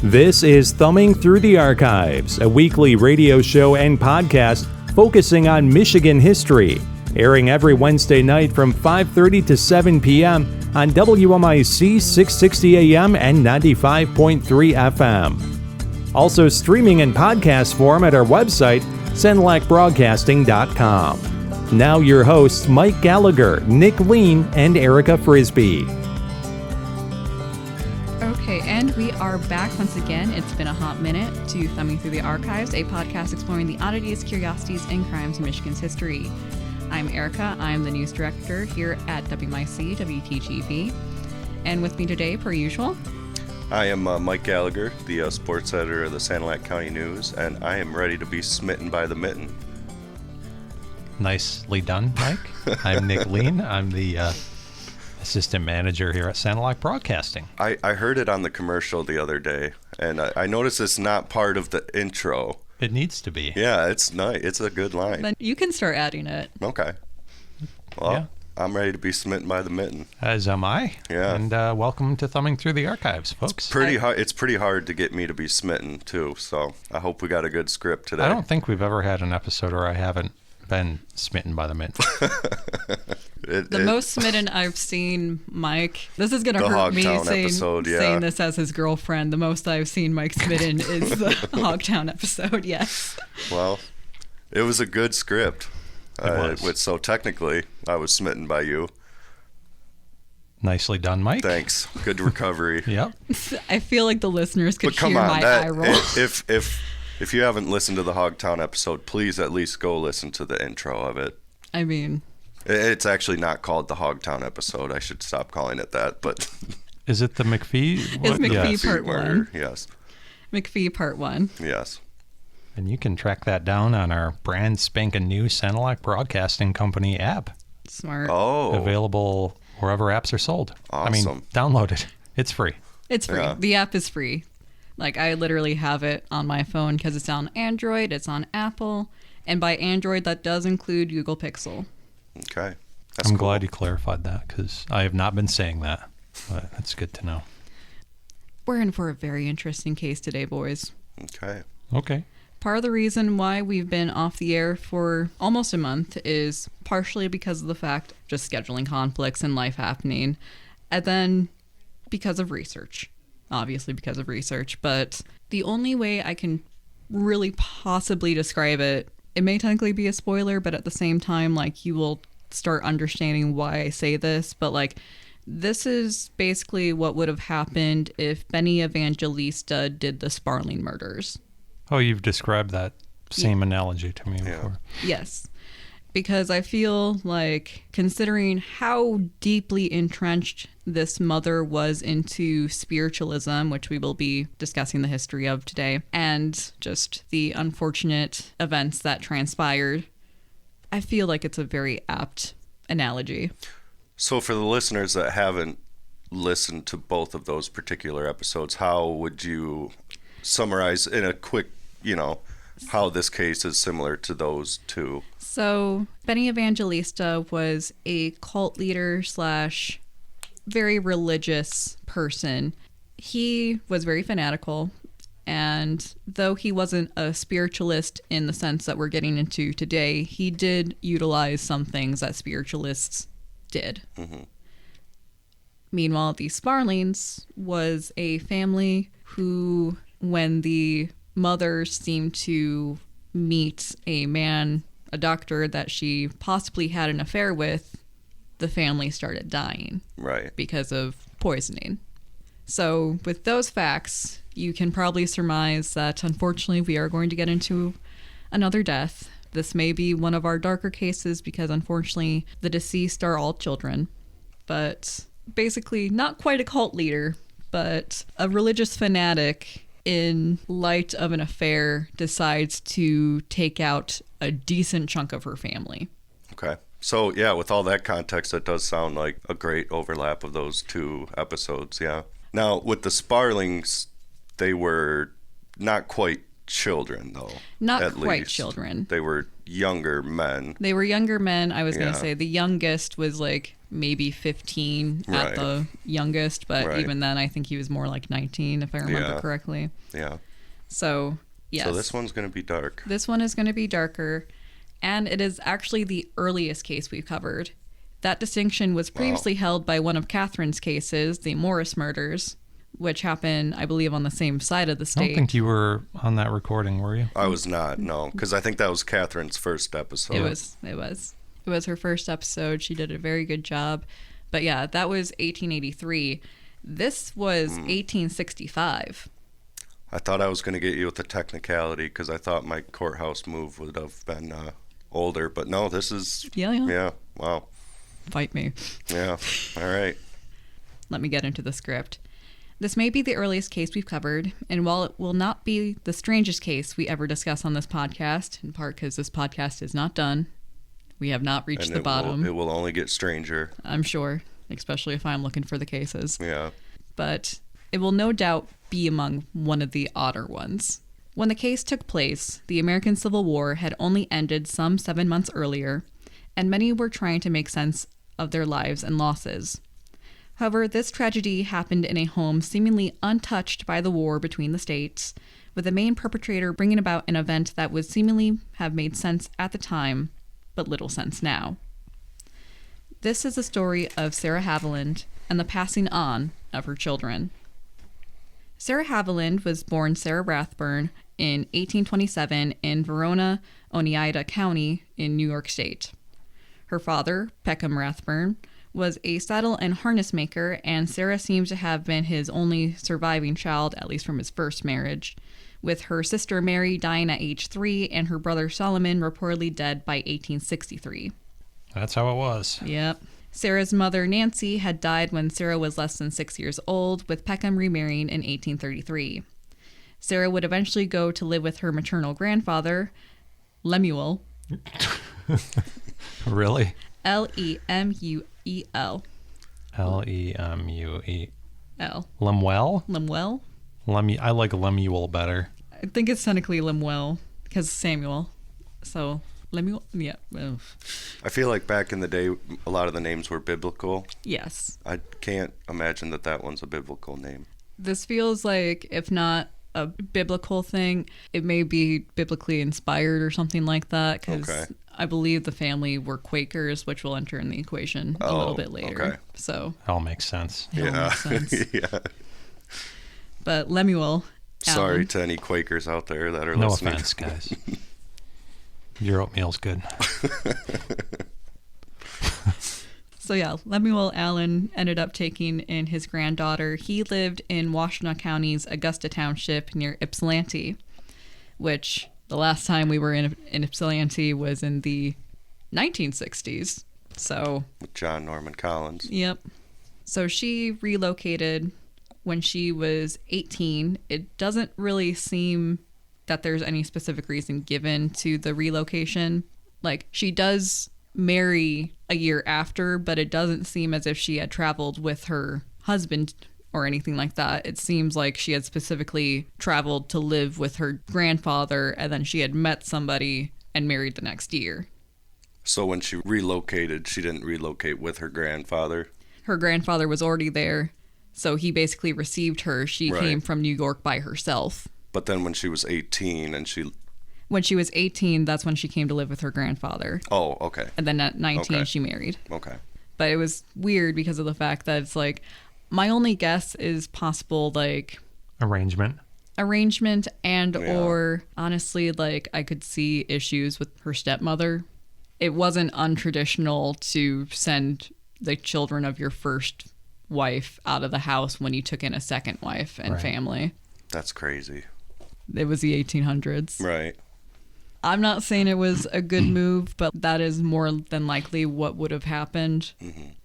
This is Thumbing Through the Archives, a weekly radio show and podcast focusing on Michigan history, airing every Wednesday night from 5:30 to 7 p.m. on WMIC 660 AM and 95.3 FM. Also streaming in podcast form at our website, senlacbroadcasting.com. Now your hosts Mike Gallagher, Nick Lean, and Erica Frisbee. Okay, and we are back once again. It's been a hot minute to Thumbing Through the Archives, a podcast exploring the oddities, curiosities, and crimes in Michigan's history. I'm Erica. I'm the news director here at WMIC WTGV. And with me today, per usual, I am Mike Gallagher, the sports editor of the Sanilac County News, and I am ready to be smitten by the mitten. Nicely done, Mike. I'm Nick Lean. I'm the assistant manager here at Sanilac Broadcasting. I heard it on the commercial the other day, and I noticed it's not part of the intro. It needs to be. Yeah, it's nice. It's a good line. then you can start adding it. Okay. Well, Yeah. I'm ready to be smitten by the mitten. As am I. Yeah. And welcome to Thumbing Through the Archives, folks. It's pretty hard to get me to be smitten, too, so I hope we got a good script today. I don't think we've ever had an episode where I haven't been smitten by the mint. The most smitten I've seen Mike, this is going to hurt me saying this as his girlfriend. The most I've seen Mike smitten is the Hogtown episode, yes. Well, it was a good script. It was. So technically, I was smitten by you. Nicely done, Mike. Thanks. Good recovery. Yep. I feel like the listeners could But come hear on, my eye roll. If you haven't listened to the Hogtown episode, please at least go listen to the intro of it. I mean, it's actually not called the Hogtown episode. I should stop calling it that. But Is it the McPhee? It's McPhee Yes. Part murder. 1. Yes. McPhee Part 1. Yes. And you can track that down on our brand spanking new Sanilac Broadcasting Company app. Smart. Oh. Available wherever apps are sold. I mean, Awesome. download it. It's free. It's free. Yeah. The app is free. Like, I literally have it on my phone because it's on Android, it's on Apple, and by Android, that does include Google Pixel. Okay. I'm glad you clarified that because I have not been saying that, but that's good to know. We're in for a very interesting case today, boys. Okay. Okay. Part of the reason why we've been off the air for almost a month is partially because of the fact just scheduling conflicts and life happening, and then because of research. Obviously because of research, but the only way I can really possibly describe it, it may technically be a spoiler, but at the same time, like, you will start understanding why I say this, but like, this is basically what would have happened if Benny Evangelista did the Sparling murders. Oh, you've described that same analogy to me before. Yes. Because I feel like, considering how deeply entrenched this mother was into spiritualism, which we will be discussing the history of today, and just the unfortunate events that transpired, I feel like it's a very apt analogy. So for the listeners that haven't listened to both of those particular episodes, how would you summarize in a quick, how this case is similar to those two? So Benny Evangelista was a cult leader / very religious person. He was very fanatical, and though he wasn't a spiritualist in the sense that we're getting into today, he did utilize some things that spiritualists did. Mm-hmm. Meanwhile, the Sparlings was a family who, when the mother seemed to meet a man, a doctor that she possibly had an affair with, the family started dying. Right. Because of poisoning. So with those facts, you can probably surmise that unfortunately we are going to get into another death. This may be one of our darker cases because unfortunately the deceased are all children. But basically not quite a cult leader, but a religious fanatic in light of an affair decides to take out a decent chunk of her family. Okay. So, yeah, with all that context, that does sound like a great overlap of those two episodes, yeah. Now, with the Sparlings, they were not quite children, though. Not at quite least. children. They were younger men. They were younger men. I was going Yeah. to say the youngest was like maybe 15 at Right. the youngest, but Right. even then I think he was more like 19 if I remember Yeah. correctly. Yeah. So, yes. So this one's going to be dark. This one is going to be darker, and it is actually the earliest case we've covered. That distinction was previously held by one of Catherine's cases, the Morris murders, which happened, I believe, on the same side of the I state. don't think you were on that recording, were you? I was not, no, because I think that was Catherine's first episode. It was her first episode. She did a very good job. But yeah, that was 1883. This was 1865. I thought I was going to get you with the technicality because I thought my courthouse move would have been older, but no, this is... Yeah. Wow. Fight me. Yeah, all right. Let me get into the script. This may be the earliest case we've covered, and while it will not be the strangest case we ever discuss on this podcast, in part because this podcast is not done, we have not reached And the bottom, it will only get stranger. I'm sure, especially if I'm looking for the cases. Yeah. But it will no doubt be among one of the odder ones. When the case took place, the American Civil War had only ended some 7 months earlier, and many were trying to make sense of their lives and losses. However, this tragedy happened in a home seemingly untouched by the war between the states, with the main perpetrator bringing about an event that would seemingly have made sense at the time, but little sense now. This is the story of Sarah Haviland and the passing on of her children. Sarah Haviland was born Sarah Rathburn in 1827 in Verona, Oneida County in New York State. Her father, Peckham Rathburn, was a saddle and harness maker, and Sarah seems to have been his only surviving child, at least from his first marriage, with her sister Mary dying at age 3 and her brother Solomon reportedly dead by 1863. That's how it was. Yep. Sarah's mother, Nancy, had died when Sarah was less than 6 years old, with Peckham remarrying in 1833. Sarah would eventually go to live with her maternal grandfather, Lemuel. Really? Lemuel. Lemuel. Lemuel? Lemuel? I like Lemuel better. I think it's technically Lemuel, because Samuel. So, Lemuel? Yeah. I feel like back in the day, a lot of the names were biblical. Yes. I can't imagine that one's a biblical name. This feels like, if not a biblical thing, it may be biblically inspired or something like that, because Okay. I believe the family were Quakers, which will enter in the equation a little bit later. Okay. So All makes sense. it all makes sense. Yeah. But Lemuel Sorry Allen, to any Quakers out there that are No listening. offense, guys. Your oatmeal's good. So yeah, Lemuel Allen ended up taking in his granddaughter. He lived in Washtenaw County's Augusta Township near Ypsilanti, which the last time we were in Ypsilanti was in the 1960s. So, With John Norman Collins. yep. So she relocated when she was 18. It doesn't really seem that there's any specific reason given to the relocation. Like, she does marry a year after, but it doesn't seem as if she had traveled with her husband or anything like that. It seems like she had specifically traveled to live with her grandfather, and then she had met somebody and married the next year. So when she relocated, she didn't relocate with her grandfather. Her grandfather was already there, so he basically received her. She Right. came from New York by herself. But then when she was 18 and she... When she was 18, that's when she came to live with her grandfather. Oh, okay. And then at 19, Okay. she married. Okay. But it was weird because of the fact that it's like, my only guess is possible, like, Arrangement. arrangement and Yeah. or honestly, like, I could see issues with her stepmother. It wasn't untraditional to send the children of your first wife out of the house when you took in a second wife and Right. family. That's crazy. It was the 1800s. Right. I'm not saying it was a good move, but that is more than likely what would have happened.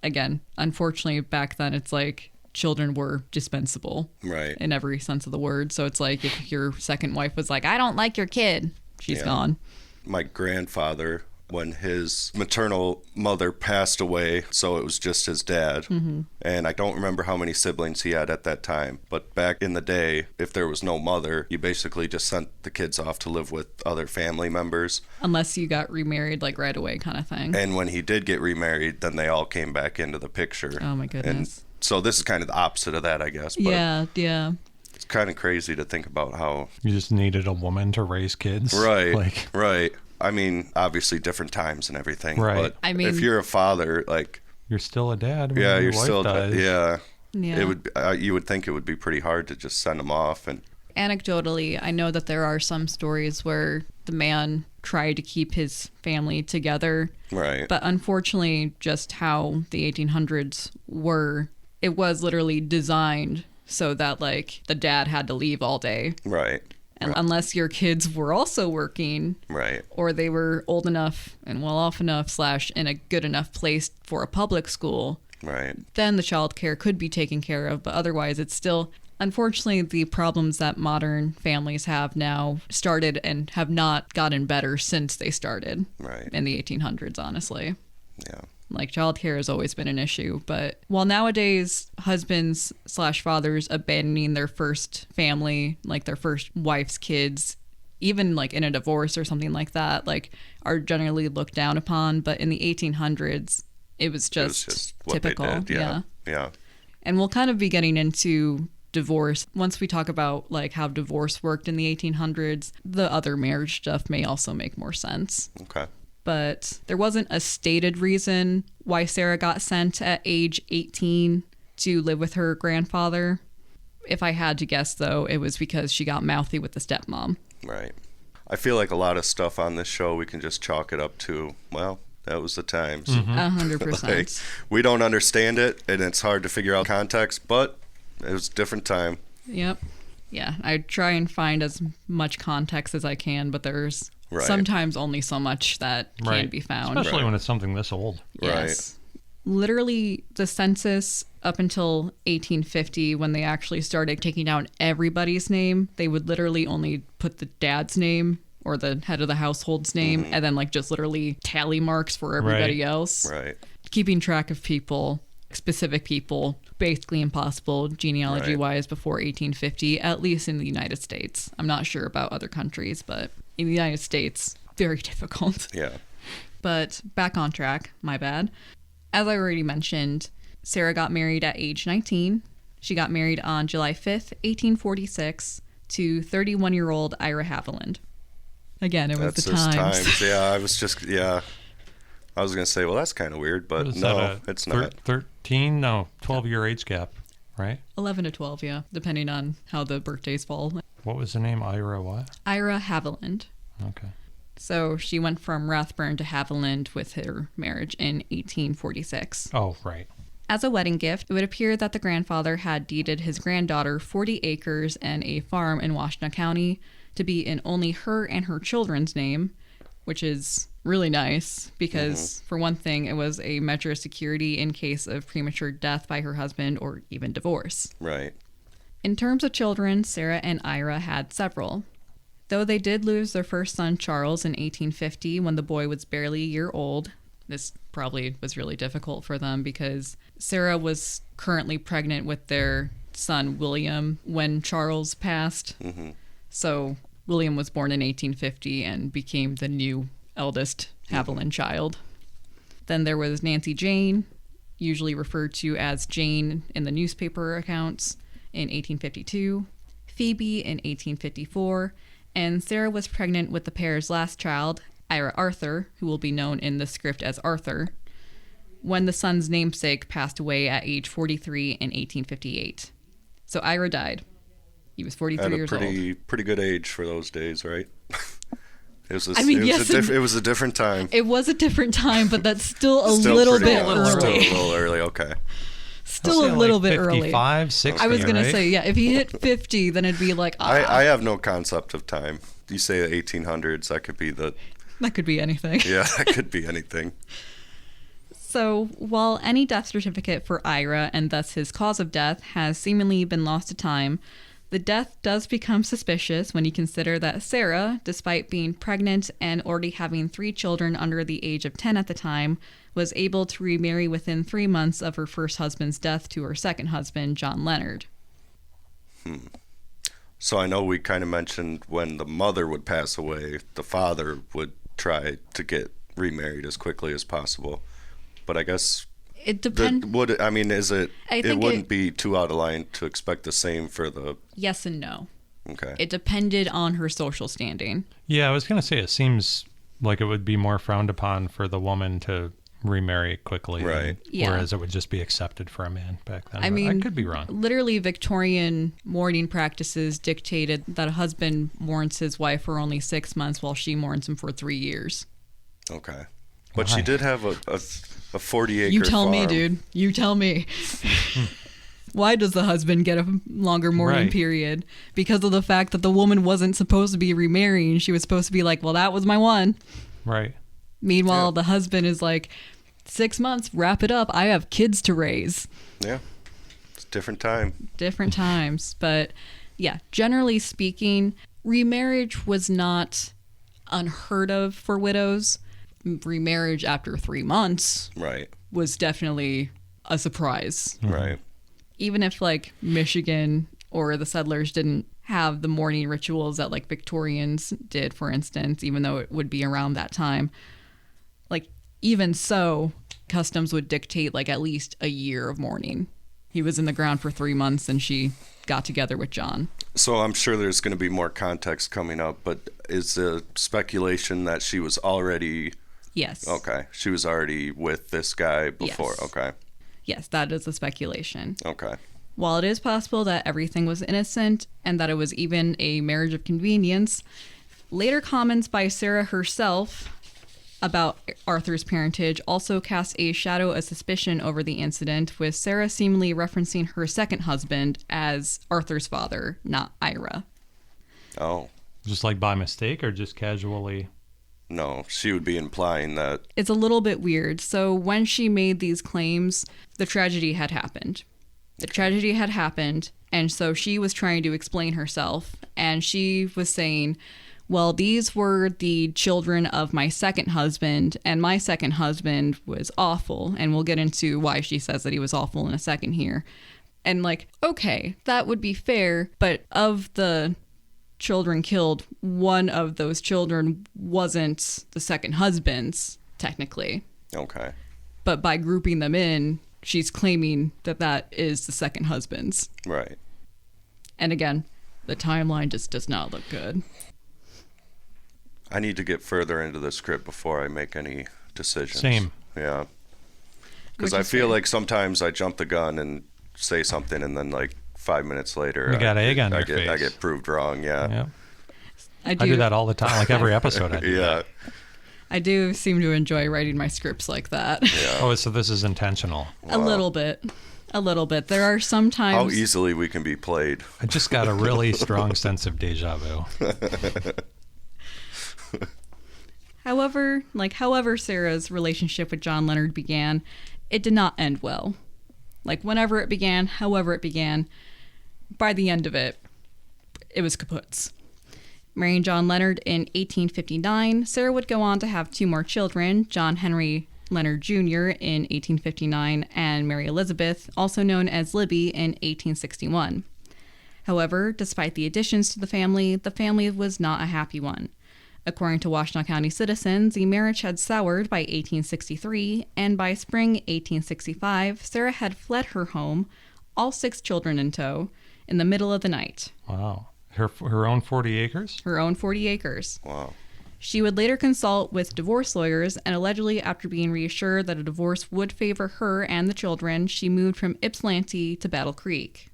Again, unfortunately, back then it's like children were dispensable Right. in every sense of the word. So it's like if your second wife was like, I don't like your kid, she's Yeah. gone. My grandfather when his maternal mother passed away, so it was just his dad. Mm-hmm. And I don't remember how many siblings he had at that time, but back in the day, if there was no mother, you basically just sent the kids off to live with other family members. Unless you got remarried like right away kind of thing. And when he did get remarried, then they all came back into the picture. Oh my goodness. And so this is kind of the opposite of that, I guess. But yeah. it's kind of crazy to think about how... You just needed a woman to raise kids. Right, right. I mean, obviously different times and everything. Right. But I mean, if you're a father, like... You're still a dad when yeah, your you're wife still... dies. Yeah. Yeah. It would. You would think it would be pretty hard to just send them off. And anecdotally, I know that there are some stories where the man tried to keep his family together. right. But unfortunately, just how the 1800s were, it was literally designed so that, like, the dad had to leave all day. Right. And unless your kids were also working, Right. or they were old enough and well off enough / in a good enough place for a public school, Right. then the child care could be taken care of. But otherwise, it's still, unfortunately, the problems that modern families have now started and have not gotten better since they started Right. in the 1800s, honestly. Yeah. Like, childcare has always been an issue. But while nowadays husbands / fathers abandoning their first family, like their first wife's kids, even like in a divorce or something like that, like, are generally looked down upon. But in the 1800s, it was just what typical. they did. Yeah. Yeah. And we'll kind of be getting into divorce once we talk about like how divorce worked in the 1800s. The other marriage stuff may also make more sense. Okay. But there wasn't a stated reason why Sarah got sent at age 18 to live with her grandfather. If I had to guess, though, it was because she got mouthy with the stepmom. Right. I feel like a lot of stuff on this show we can just chalk it up to, well, that was the times. 100%. Like, we don't understand it, and it's hard to figure out context, but it was a different time. Yep. Yeah, I try and find as much context as I can, but there's Right. sometimes only so much that can be found. Especially when it's something this old. Yes. Literally, the census up until 1850, when they actually started taking down everybody's name, they would literally only put the dad's name or the head of the household's name, and then like just literally tally marks for everybody else. Right. Keeping track of people, specific people, basically impossible genealogy-wise before 1850, at least in the United States. I'm not sure about other countries, but in the United States, very difficult. Yeah. But back on track, my bad. As I already mentioned, Sarah got married at age 19. She got married on July 5th, 1846 to 31-year-old Ira Haviland. Again, it was That's the his times. Yeah, I was going to say, well, that's kind of weird, but no, it's not. 12-year age gap, right? 11 to 12, yeah, depending on how the birthdays fall. What was the name? Ira what? Ira Haviland. Okay. So she went from Rathburn to Haviland with her marriage in 1846. Oh, right. As a wedding gift, it would appear that the grandfather had deeded his granddaughter 40 acres and a farm in Washtenaw County to be in only her and her children's name, which is really nice because, for one thing, it was a measure of security in case of premature death by her husband or even divorce. Right. In terms of children, Sarah and Ira had several. Though they did lose their first son, Charles, in 1850 when the boy was barely a year old. This probably was really difficult for them because Sarah was currently pregnant with their son, William, when Charles passed. Mm-hmm. So William was born in 1850 and became the new eldest Haviland child. Then there was Nancy Jane, usually referred to as Jane in the newspaper accounts, in 1852, Phoebe in 1854, and Sarah was pregnant with the pair's last child, Ira Arthur, who will be known in the script as Arthur, when the son's namesake passed away at age 43 in 1858. So Ira died. He was 43 years old. Pretty good age for those days, right? It was a different time. It was a different time, but that's still a little bit early. Still a little early, okay. Still a little bit early. 55, 60, I was going right? to say, yeah, if he hit 50, then it'd be like, I have no concept of time. You say the 1800s, that could be that could be anything. Yeah, that could be anything. So, while any death certificate for Ira, and thus his cause of death, has seemingly been lost to time, The death does become suspicious when you consider that Sarah, despite being pregnant and already having 3 children under the age of 10 at the time, was able to remarry within 3 months of her first husband's death to her second husband, John Leonard. So I know we kind of mentioned when the mother would pass away, the father would try to get remarried as quickly as possible. But I guess It depends. It wouldn't be too out of line to expect the same for the... Yes and no. Okay. It depended on her social standing. Yeah, I was going to say it seems like it would be more frowned upon for the woman to remarry quickly. Right. Yeah. Whereas it would just be accepted for a man back then. I mean, I could be wrong. Literally, Victorian mourning practices dictated that a husband mourns his wife for only 6 months while she mourns him for 3 years. Okay. But Why? she did have a 40-acre You tell farm. me, dude. You tell me. Why does the husband get a longer mourning Right. period? Because of the fact that the woman wasn't supposed to be remarrying. She was supposed to be like, well, that was my one. Right. Meanwhile, Yeah. the husband is like, 6 months, wrap it up. I have kids to raise. Yeah. It's a different time. Different times. But yeah, generally speaking, remarriage was not unheard of for widows. Remarriage after 3 months Right. was definitely a surprise. Right. Even if like Michigan or the settlers didn't have the mourning rituals that like Victorians did, for instance, even though it would be around that time, like even so, customs would dictate like at least a year of mourning. He was in the ground for 3 months and she got together with John. So I'm sure there's going to be more context coming up, but is the speculation that she was already... Yes. Okay. She was already with this guy before. Yes. Okay. Yes, that is the speculation. Okay. While it is possible that everything was innocent and that it was even a marriage of convenience, later comments by Sarah herself about Arthur's parentage also cast a shadow of suspicion over the incident, with Sarah seemingly referencing her second husband as Arthur's father, not Ira. Oh. Just like by mistake or just casually? No, she would be implying that... It's a little bit weird. So when she made these claims, the tragedy had happened. The tragedy had happened, and so she was trying to explain herself, and she was saying, well, these were the children of my second husband, and my second husband was awful, and we'll get into why she says that he was awful in a second here. And like, okay, that would be fair, but of the children killed, one of those children wasn't the second husband's, technically. Okay. But by grouping them in, she's claiming that that is the second husband's. Right. And again, the timeline just does not look good. I need to get further into the script before I make any decisions. Same. Yeah. Because Which I is feel fair. like sometimes I jump the gun and say something, and then like 5 minutes later, You got egg on I your get, face. I get proved wrong. Yeah. Yeah. I I do that all the time. Like every episode I do Yeah. that. I do seem to enjoy writing my scripts like that. Yeah. Oh, so this is intentional. A little bit. A little bit. There are some times... How easily we can be played. I just got a really strong sense of deja vu. However Sarah's relationship with John Leonard began, it did not end well. Like, whenever it began, however it began, by the end of it, it was kaputs. Marrying John Leonard in 1859, Sarah would go on to have 2 more children, John Henry Leonard Jr. in 1859 and Mary Elizabeth, also known as Libby, in 1861. However, despite the additions to the family was not a happy one. According to Washtenaw County citizens, the marriage had soured by 1863, and by spring 1865, Sarah had fled her home, all 6 children in tow, in the middle of the night. Wow. Her own 40 acres? Her own 40 acres. Wow. She would later consult with divorce lawyers, and allegedly after being reassured that a divorce would favor her and the children, she moved from Ypsilanti to Battle Creek.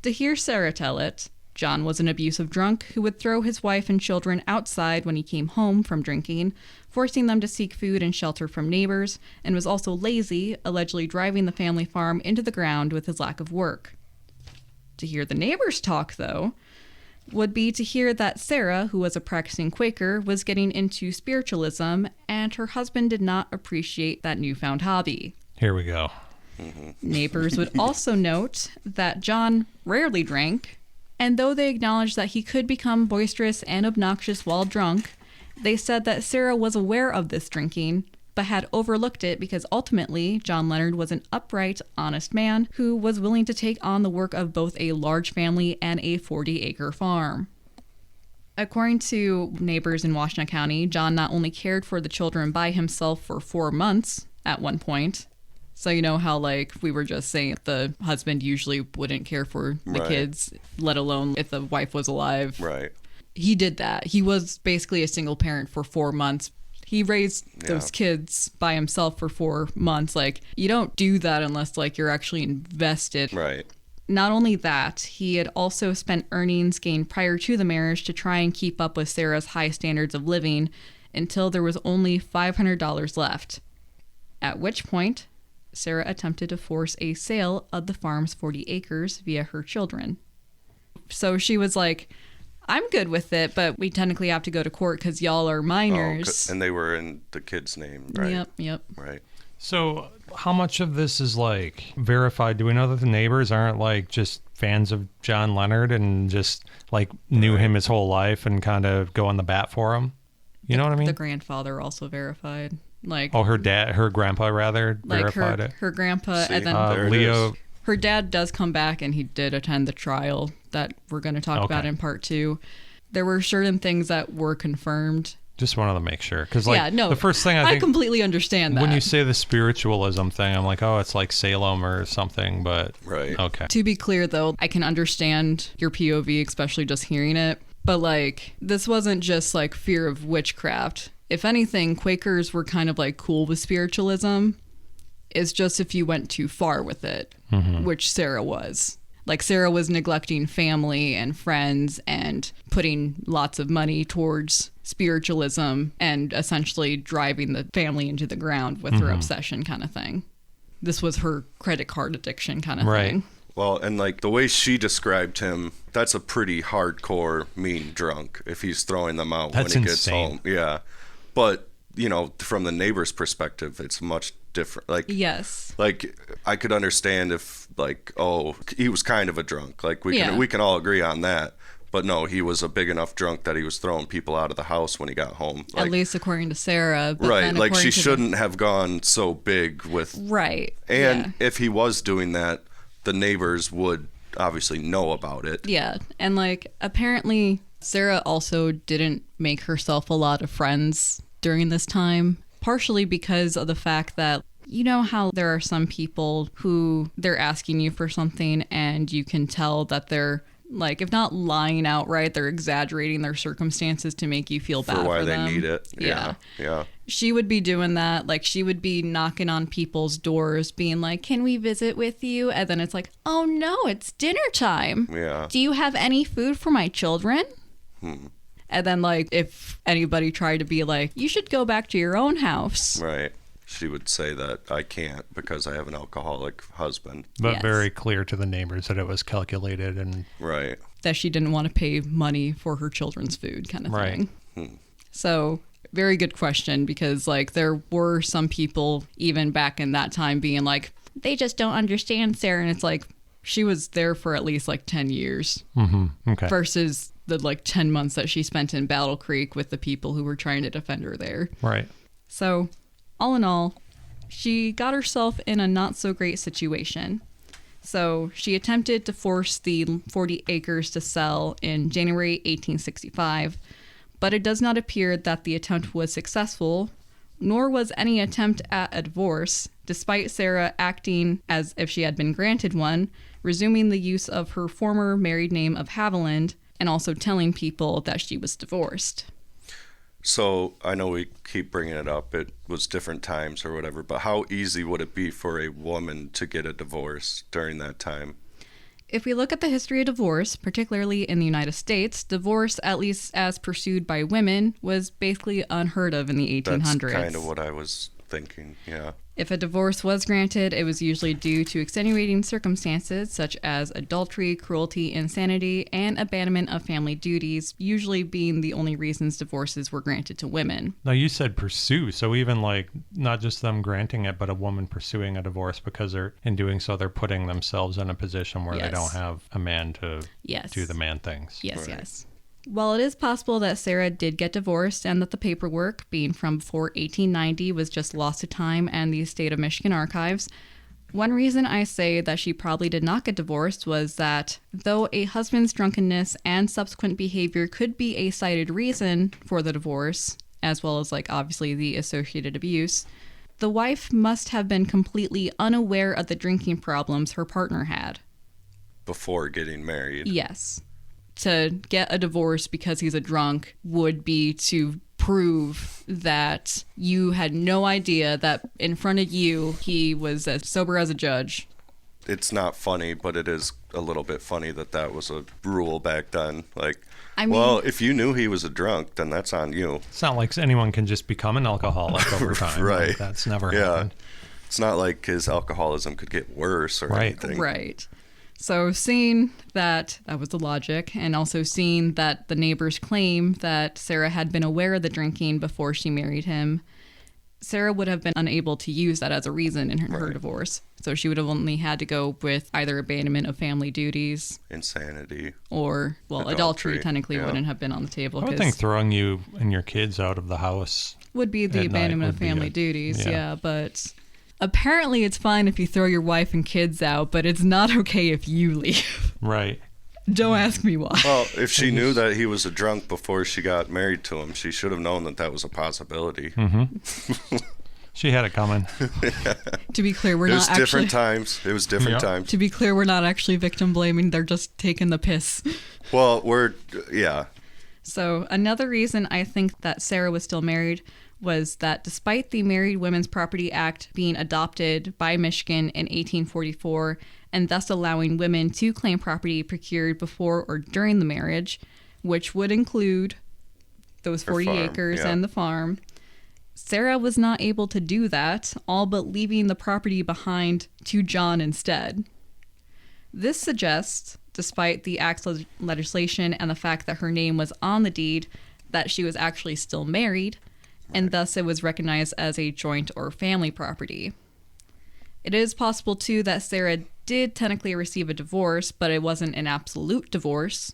To hear Sarah tell it, John was an abusive drunk who would throw his wife and children outside when he came home from drinking, forcing them to seek food and shelter from neighbors, and was also lazy, allegedly driving the family farm into the ground with his lack of work. To hear the neighbors talk, though, would be to hear that Sarah, who was a practicing Quaker, was getting into spiritualism, and her husband did not appreciate that newfound hobby. Here we go. Neighbors would also note that John rarely drank, and though they acknowledged that he could become boisterous and obnoxious while drunk, they said that Sarah was aware of this drinking, but had overlooked it because ultimately John Leonard was an upright, honest man who was willing to take on the work of both a large family and a 40-acre farm. According to neighbors in Washtenaw County, John not only cared for the children by himself for 4 months at one point. So you know how, like, we were just saying the husband usually wouldn't care for the kids, let alone if the wife was alive. Right. He did that. He was basically a single parent for 4 months. He raised those kids by himself for 4 months. Like, you don't do that unless, like, you're actually invested. Right. Not only that, he had also spent earnings gained prior to the marriage to try and keep up with Sarah's high standards of living until there was only $500 left. At which point, Sarah attempted to force a sale of the farm's 40 acres via her children. So she was like, I'm good with it, but we technically have to go to court because y'all are minors. And they were in the kid's name, right? Yep. Right. So how much of this is like verified? Do we know that the neighbors aren't like just fans of John Leonard and just like knew him his whole life and kind of go on the bat for him? You know what I mean? The grandfather also verified. Like, her grandpa rather like verified it. Her grandpa, See, and then Leo. her dad does come back, and he did attend the trial that we're going to talk about in part 2. There were certain things that were confirmed. Just wanted to make sure, because the first thing I think, completely understand that. When you say the spiritualism thing, I'm like, oh, it's like Salem or something, but okay. To be clear, though, I can understand your POV, especially just hearing it. But like, this wasn't just like fear of witchcraft. If anything, Quakers were kind of like cool with spiritualism. It's just if you went too far with it, which Sarah was. Like, Sarah was neglecting family and friends and putting lots of money towards spiritualism and essentially driving the family into the ground with her obsession kind of thing. This was her credit card addiction kind of thing. Well, and like the way she described him, that's a pretty hardcore mean drunk if he's throwing them out when he gets home. Yeah. But, you know, from the neighbor's perspective, it's much different. Like, yes. Like, I could understand if, like, oh, he was kind of a drunk. Like, we can all agree on that. But no, he was a big enough drunk that he was throwing people out of the house when he got home. Like, at least according to Sarah. But right. Like, she shouldn't have gone so big with. Right. And if he was doing that, the neighbors would obviously know about it. Yeah. And, like, apparently Sarah also didn't make herself a lot of friends during this time, partially because of the fact that, you know how there are some people who they're asking you for something and you can tell that they're, like, if not lying outright, they're exaggerating their circumstances to make you feel bad for why them. they need it. Yeah. She would be doing that. Like, she would be knocking on people's doors being like, can we visit with you? And then it's like, oh no, it's dinner time. Yeah. Do you have any food for my children? And then, like, if anybody tried to be like, you should go back to your own house. Right. She would say that I can't because I have an alcoholic husband. But very clear to the neighbors that it was calculated and... Right. That she didn't want to pay money for her children's food kind of thing. So, very good question, because, like, there were some people even back in that time being like, they just don't understand Sarah. And it's like, she was there for at least, like, 10 years. Okay. Versus the, like, 10 months that she spent in Battle Creek with the people who were trying to defend her there. Right. So, all in all, she got herself in a not so great situation. So she attempted to force the 40 acres to sell in January 1865, but it does not appear that the attempt was successful, nor was any attempt at a divorce, despite Sarah acting as if she had been granted one, resuming the use of her former married name of Haviland, and also telling people that she was divorced. So I know we keep bringing it up. It was different times or whatever, but how easy would it be for a woman to get a divorce during that time? If we look at the history of divorce, particularly in the United States, divorce, at least as pursued by women, was basically unheard of in the 1800s. That's kind of what I was thinking. Yeah. If a divorce was granted, it was usually due to extenuating circumstances such as adultery, cruelty, insanity, and abandonment of family duties, usually being the only reasons divorces were granted to women. Now, you said pursue, so even like not just them granting it, but a woman pursuing a divorce because in doing so, they're putting themselves in a position where they don't have a man to do the man things. Yes, yes. While it is possible that Sarah did get divorced and that the paperwork, being from before 1890, was just lost to time and the state of Michigan archives, one reason I say that she probably did not get divorced was that though a husband's drunkenness and subsequent behavior could be a cited reason for the divorce, as well as like obviously the associated abuse, the wife must have been completely unaware of the drinking problems her partner had. Before getting married. Yes. To get a divorce because he's a drunk would be to prove that you had no idea that in front of you he was as sober as a judge. It's not funny, but it is a little bit funny that was a rule back then. Like, well, if you knew he was a drunk, then that's on you. It's not like anyone can just become an alcoholic over time. Right. Like, that's never happened. It's not like his alcoholism could get worse or anything. Right. So seeing that was the logic, and also seeing that the neighbors claim that Sarah had been aware of the drinking before she married him, Sarah would have been unable to use that as a reason in her divorce. So she would have only had to go with either abandonment of family duties, insanity, or, well, adultery technically wouldn't have been on the table. I would think throwing you and your kids out of the house would be the abandonment of family duties, but... Apparently, it's fine if you throw your wife and kids out, but it's not okay if you leave. Right. Don't ask me why. Well, if she knew that he was a drunk before she got married to him, she should have known that was a possibility. Mm-hmm. She had it coming. To be clear, we're not actually... It was different times. It was different times. To be clear, we're not actually victim blaming. They're just taking the piss. Well, So another reason I think that Sarah was still married was that despite the Married Women's Property Act being adopted by Michigan in 1844 and thus allowing women to claim property procured before or during the marriage, which would include those 40 acres and the farm, Sarah was not able to do that, all but leaving the property behind to John instead. This suggests, despite the Act's legislation and the fact that her name was on the deed, that she was actually still married, and thus it was recognized as a joint or family property. It is possible, too, that Sarah did technically receive a divorce, but it wasn't an absolute divorce,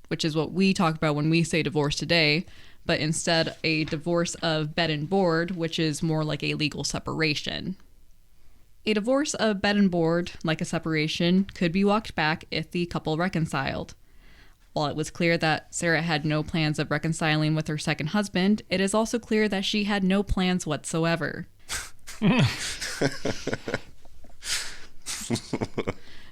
which is what we talk about when we say divorce today, but instead a divorce of bed and board, which is more like a legal separation. A divorce of bed and board, like a separation, could be walked back if the couple reconciled. While it was clear that Sarah had no plans of reconciling with her second husband, it is also clear that she had no plans whatsoever.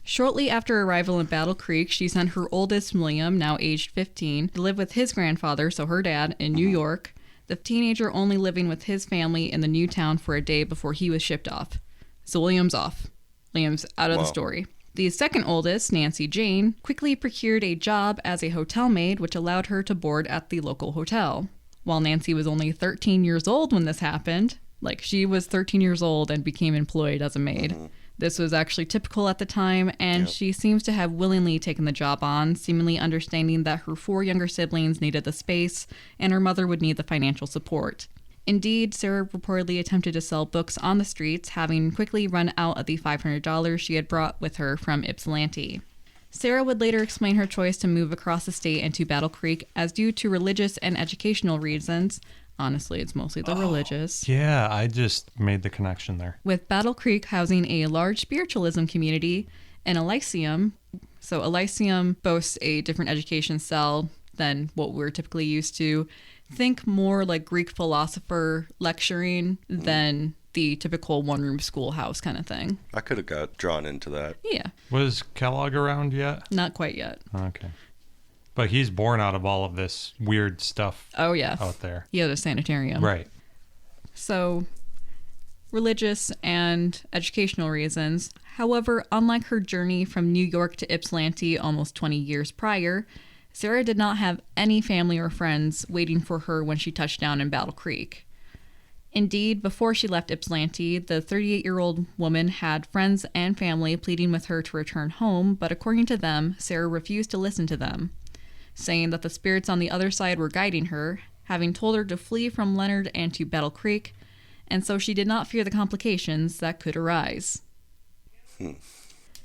Shortly after arrival in Battle Creek, she sent her oldest, William, now aged 15, to live with his grandfather, so her dad, in New York, the teenager only living with his family in the new town for a day before he was shipped off. So William's off. William's out of the story. The second oldest, Nancy Jane, quickly procured a job as a hotel maid, which allowed her to board at the local hotel. While Nancy was only 13 years old when this happened, like she was 13 years old and became employed as a maid. Mm-hmm. This was actually typical at the time, and she seems to have willingly taken the job on, seemingly understanding that her 4 younger siblings needed the space and her mother would need the financial support. Indeed, Sarah reportedly attempted to sell books on the streets, having quickly run out of the $500 she had brought with her from Ypsilanti. Sarah would later explain her choice to move across the state into Battle Creek as due to religious and educational reasons. Honestly, it's mostly the religious. Yeah, I just made the connection there. With Battle Creek housing a large spiritualism community and a lyceum. So a lyceum boasts a different education cell than what we're typically used to. Think more like Greek philosopher lecturing than the typical one-room schoolhouse kind of thing. I could have got drawn into that. Yeah. Was Kellogg around yet? Not quite yet. Okay. But he's born out of all of this weird stuff out there. Yeah, the sanitarium. Right. So, religious and educational reasons. However, unlike her journey from New York to Ypsilanti almost 20 years prior, Sarah did not have any family or friends waiting for her when she touched down in Battle Creek. Indeed, before she left Ypsilanti, the 38-year-old woman had friends and family pleading with her to return home, but according to them, Sarah refused to listen to them, saying that the spirits on the other side were guiding her, having told her to flee from Leonard and to Battle Creek, and so she did not fear the complications that could arise.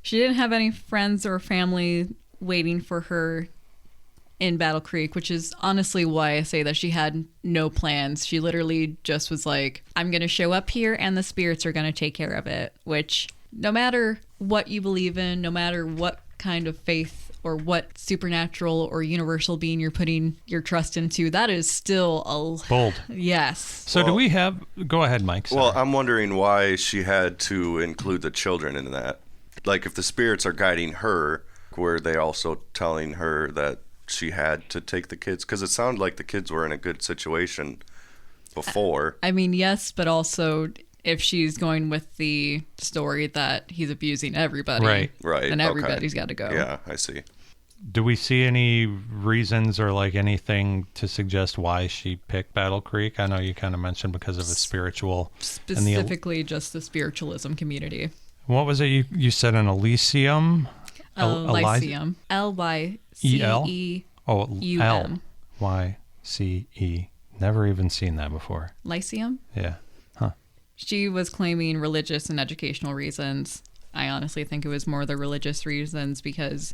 She didn't have any friends or family waiting for her in Battle Creek, which is honestly why I say that she had no plans. She literally just was like, I'm going to show up here and the spirits are going to take care of it, which no matter what you believe in, no matter what kind of faith or what supernatural or universal being you're putting your trust into, that is still a... Bold. Yes. So do we have... Go ahead, Mike. Sorry. Well, I'm wondering why she had to include the children in that. Like, if the spirits are guiding her, were they also telling her that she had to take the kids? Because it sounded like the kids were in a good situation before. I mean, yes, but also if she's going with the story that he's abusing everybody, right, then everybody's got to go. Yeah, I see. Do we see any reasons or like anything to suggest why she picked Battle Creek? I know you kind of mentioned because of the spiritual. Specifically just the spiritualism community. What was it you said, an Elysium? Lyceum. Lyceum. Oh, Lyce. Never even seen that before. Lyceum? Yeah. Huh. She was claiming religious and educational reasons. I honestly think it was more the religious reasons because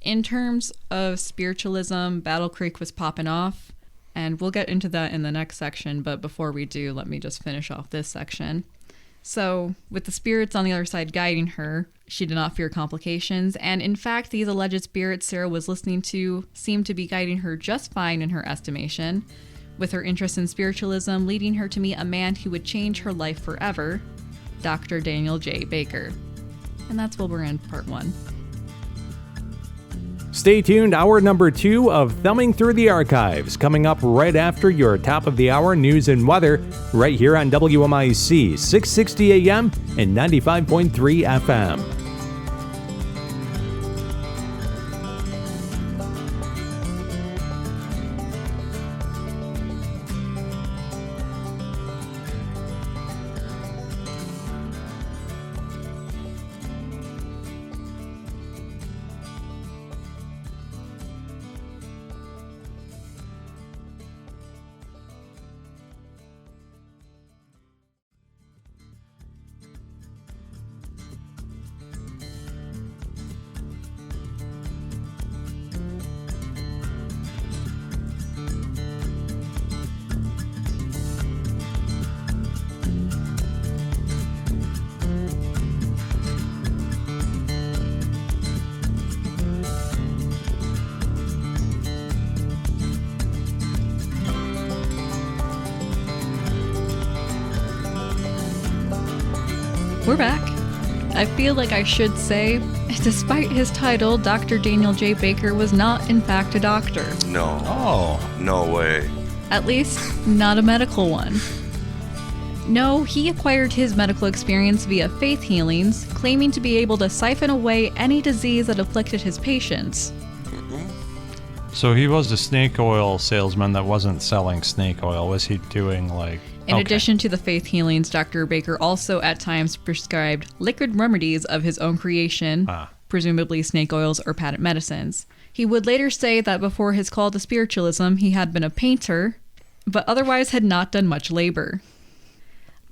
in terms of spiritualism, Battle Creek was popping off, and we'll get into that in the next section, but before we do, let me just finish off this section. So, with the spirits on the other side guiding her, she did not fear complications, and in fact, these alleged spirits Sarah was listening to seemed to be guiding her just fine in her estimation, with her interest in spiritualism leading her to meet a man who would change her life forever, Dr. Daniel J. Baker. And that's where we're in part 1. Stay tuned, hour number 2 of Thumbing Through the Archives, coming up right after your top of the hour news and weather, right here on WMIC 660 AM and 95.3 FM. We're back. I feel like I should say, despite his title, Dr. Daniel J. Baker was not, in fact, a doctor. No. Oh. No way. At least, not a medical one. No, he acquired his medical experience via faith healings, claiming to be able to siphon away any disease that afflicted his patients. So he was a snake oil salesman that wasn't selling snake oil. Was he doing like... In addition to the faith healings, Dr. Baker also at times prescribed liquid remedies of his own creation, presumably snake oils or patent medicines. He would later say that before his call to spiritualism, he had been a painter, but otherwise had not done much labor.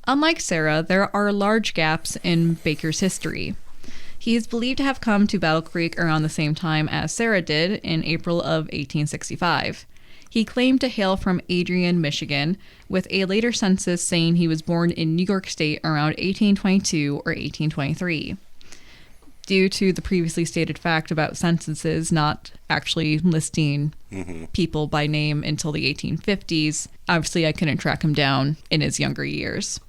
Unlike Sarah, there are large gaps in Baker's history. He is believed to have come to Battle Creek around the same time as Sarah did in April of 1865. He claimed to hail from Adrian, Michigan, with a later census saying he was born in New York State around 1822 or 1823. Due to the previously stated fact about censuses not actually listing people by name until the 1850s, obviously I couldn't track him down in his younger years.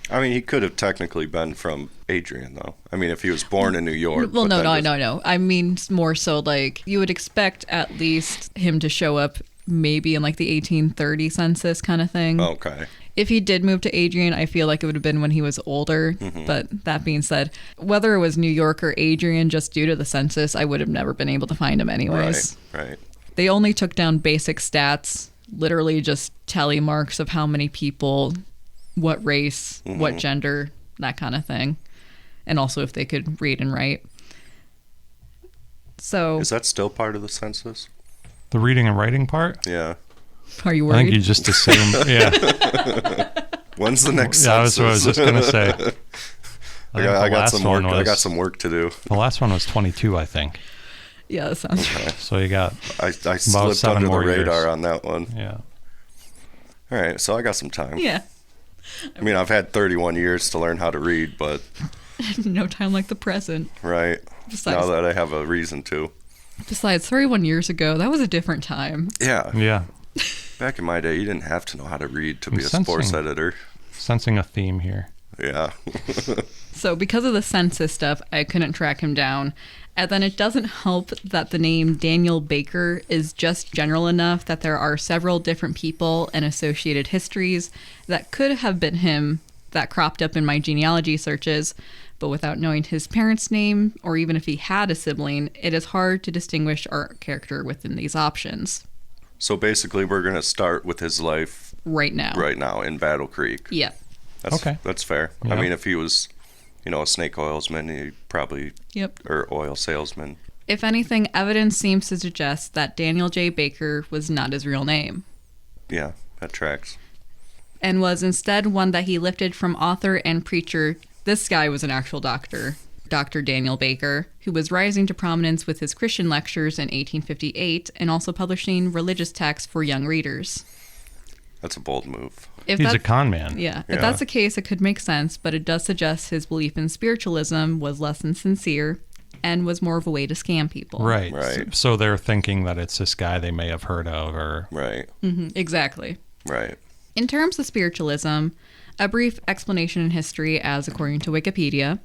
I mean, he could have technically been from Adrian, though. I mean, if he was born in New York. Well, no. I mean, more so like you would expect at least him to show up maybe in like the 1830 census kind of thing. Okay. If he did move to Adrian, I feel like it would have been when he was older. But that being said, whether it was New York or Adrian, just due to the census, I would have never been able to find him anyways. Right. They only took down basic stats, literally just tally marks of how many people what race, what gender, that kind of thing. And also if they could read and write. So Is that still part of the census? The reading and writing part? Yeah. are you I worried? think you just assumed. Yeah. When's the next Yeah, census? that's what I was just going to say. I got some work. I got some work to do. The last one was 22, I think. Yeah, that sounds right. So you got I about slipped 7 under the more radar years. on that one. Yeah. All right, so I got some time. Yeah. I mean, I've had 31 years to learn how to read, but No time like the present. right Besides- now that I have a reason to. Besides, 31 years ago, that was a different time. Yeah. Yeah. Back in my day, you didn't have to know how to read to be a sensing- sports editor. Sensing a theme here. Yeah. So because of the census stuff, I couldn't track him down. And then it doesn't help that the name Daniel Baker is just general enough that there are several different people and associated histories that could have been him that cropped up in my genealogy searches. But without knowing his parents' name, or even if he had a sibling, it is hard to distinguish our character within these options So basically, we're going to start with his life right now. right now in Battle Creek. Yeah. That's, Okay. That's fair. Yeah. I mean, if he was, a snake oilsman, he probably, Yep. or oil salesman. If anything, evidence seems to suggest that Daniel J. Baker was not his real name, Yeah, that tracks. and was instead one that he lifted from author and preacher. This guy was an actual doctor, Dr. Daniel Baker, who was rising to prominence with his Christian lectures in 1858 and also publishing religious texts for young readers. That's a bold move. If He's a that- con man. Yeah, Yeah. if that's the case, it could make sense, but it does suggest his belief in spiritualism was less than sincere and was more of a way to scam people. Right. Right. So they're thinking that it's this guy they may have heard of or... Right. Exactly. Right. In terms of spiritualism, a brief explanation in history, as according to Wikipedia,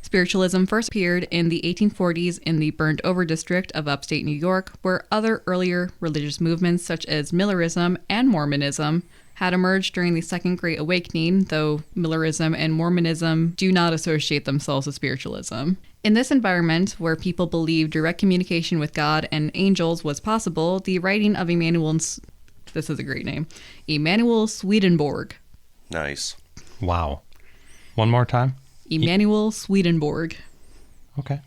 spiritualism first appeared in the 1840s in the burned-over district of upstate New York, where other earlier religious movements such as Millerism and Mormonism had emerged during the Second Great Awakening, though Millerism and Mormonism do not associate themselves with spiritualism. In this environment, where people believed direct communication with God and angels was possible, the writing of this is a great name, Emanuel Swedenborg. Nice. Wow. One more time? Emanuel Swedenborg. Okay.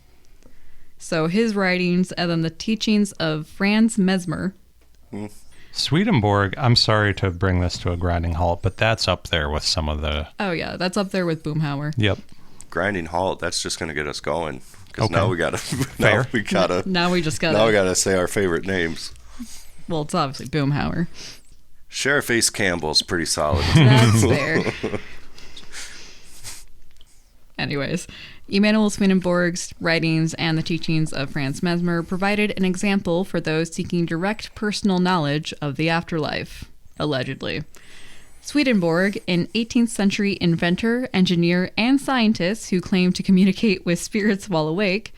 So his writings and then the teachings of Franz Mesmer. Swedenborg, I'm sorry to bring this to a grinding halt, but that's up there with some of the... Oh yeah, that's up there with Boomhauer. Yep. Grinding halt. That's just going to get us going. Because Okay. now we gotta. Fair. Now we just Now we gotta. gotta say our favorite names. Well, it's obviously Boomhauer. Sheriff Ace Campbell's pretty solid. That's fair. Anyways, Emanuel Swedenborg's writings and the teachings of Franz Mesmer provided an example for those seeking direct personal knowledge of the afterlife, allegedly. Swedenborg, an 18th century inventor, engineer, and scientist who claimed to communicate with spirits while awake,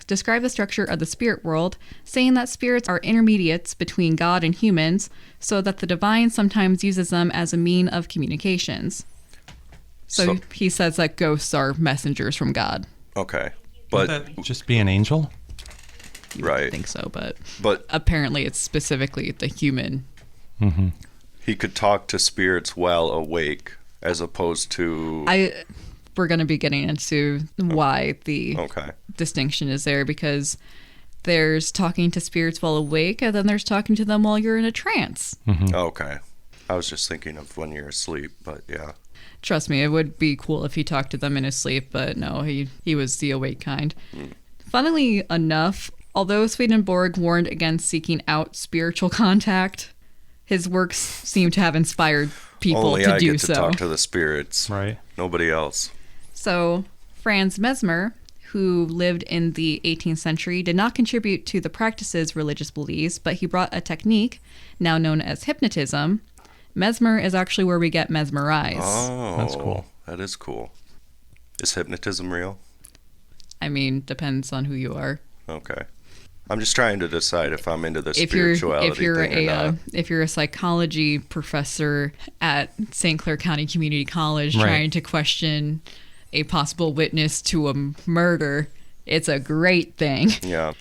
described the structure of the spirit world, saying that spirits are intermediates between God and humans, so that the divine sometimes uses them as a mean of communications. So he says that ghosts are messengers from God. Okay. Would But that just be an angel? You would Right. think so, but but apparently it's specifically the human. Mm-hmm. he could talk to spirits while awake, as opposed to. We're going to be getting into why the Okay. distinction is there, because there's talking to spirits while awake, and then there's talking to them while you're in a trance. Okay. I was just thinking of when you're asleep, but yeah. Trust me, it would be cool if he talked to them in his sleep, but no, he was the awake kind. Funnily enough, although Swedenborg warned against seeking out spiritual contact, his works seem to have inspired people Only to I do get to so. talk to the spirits. Right. Nobody else. So, Franz Mesmer, who lived in the 18th century, did not contribute to the practice's religious beliefs, but he brought a technique, now known as hypnotism. Mesmer is actually where we get mesmerize. Oh, That's cool. That is cool. Is hypnotism real? I mean, depends on who you are. Okay. I'm just trying to decide if I'm into the If you're spirituality thing or not. if you're a psychology professor at St. Clair County Community College Right. trying to question a possible witness to a murder, it's a great thing. Yeah.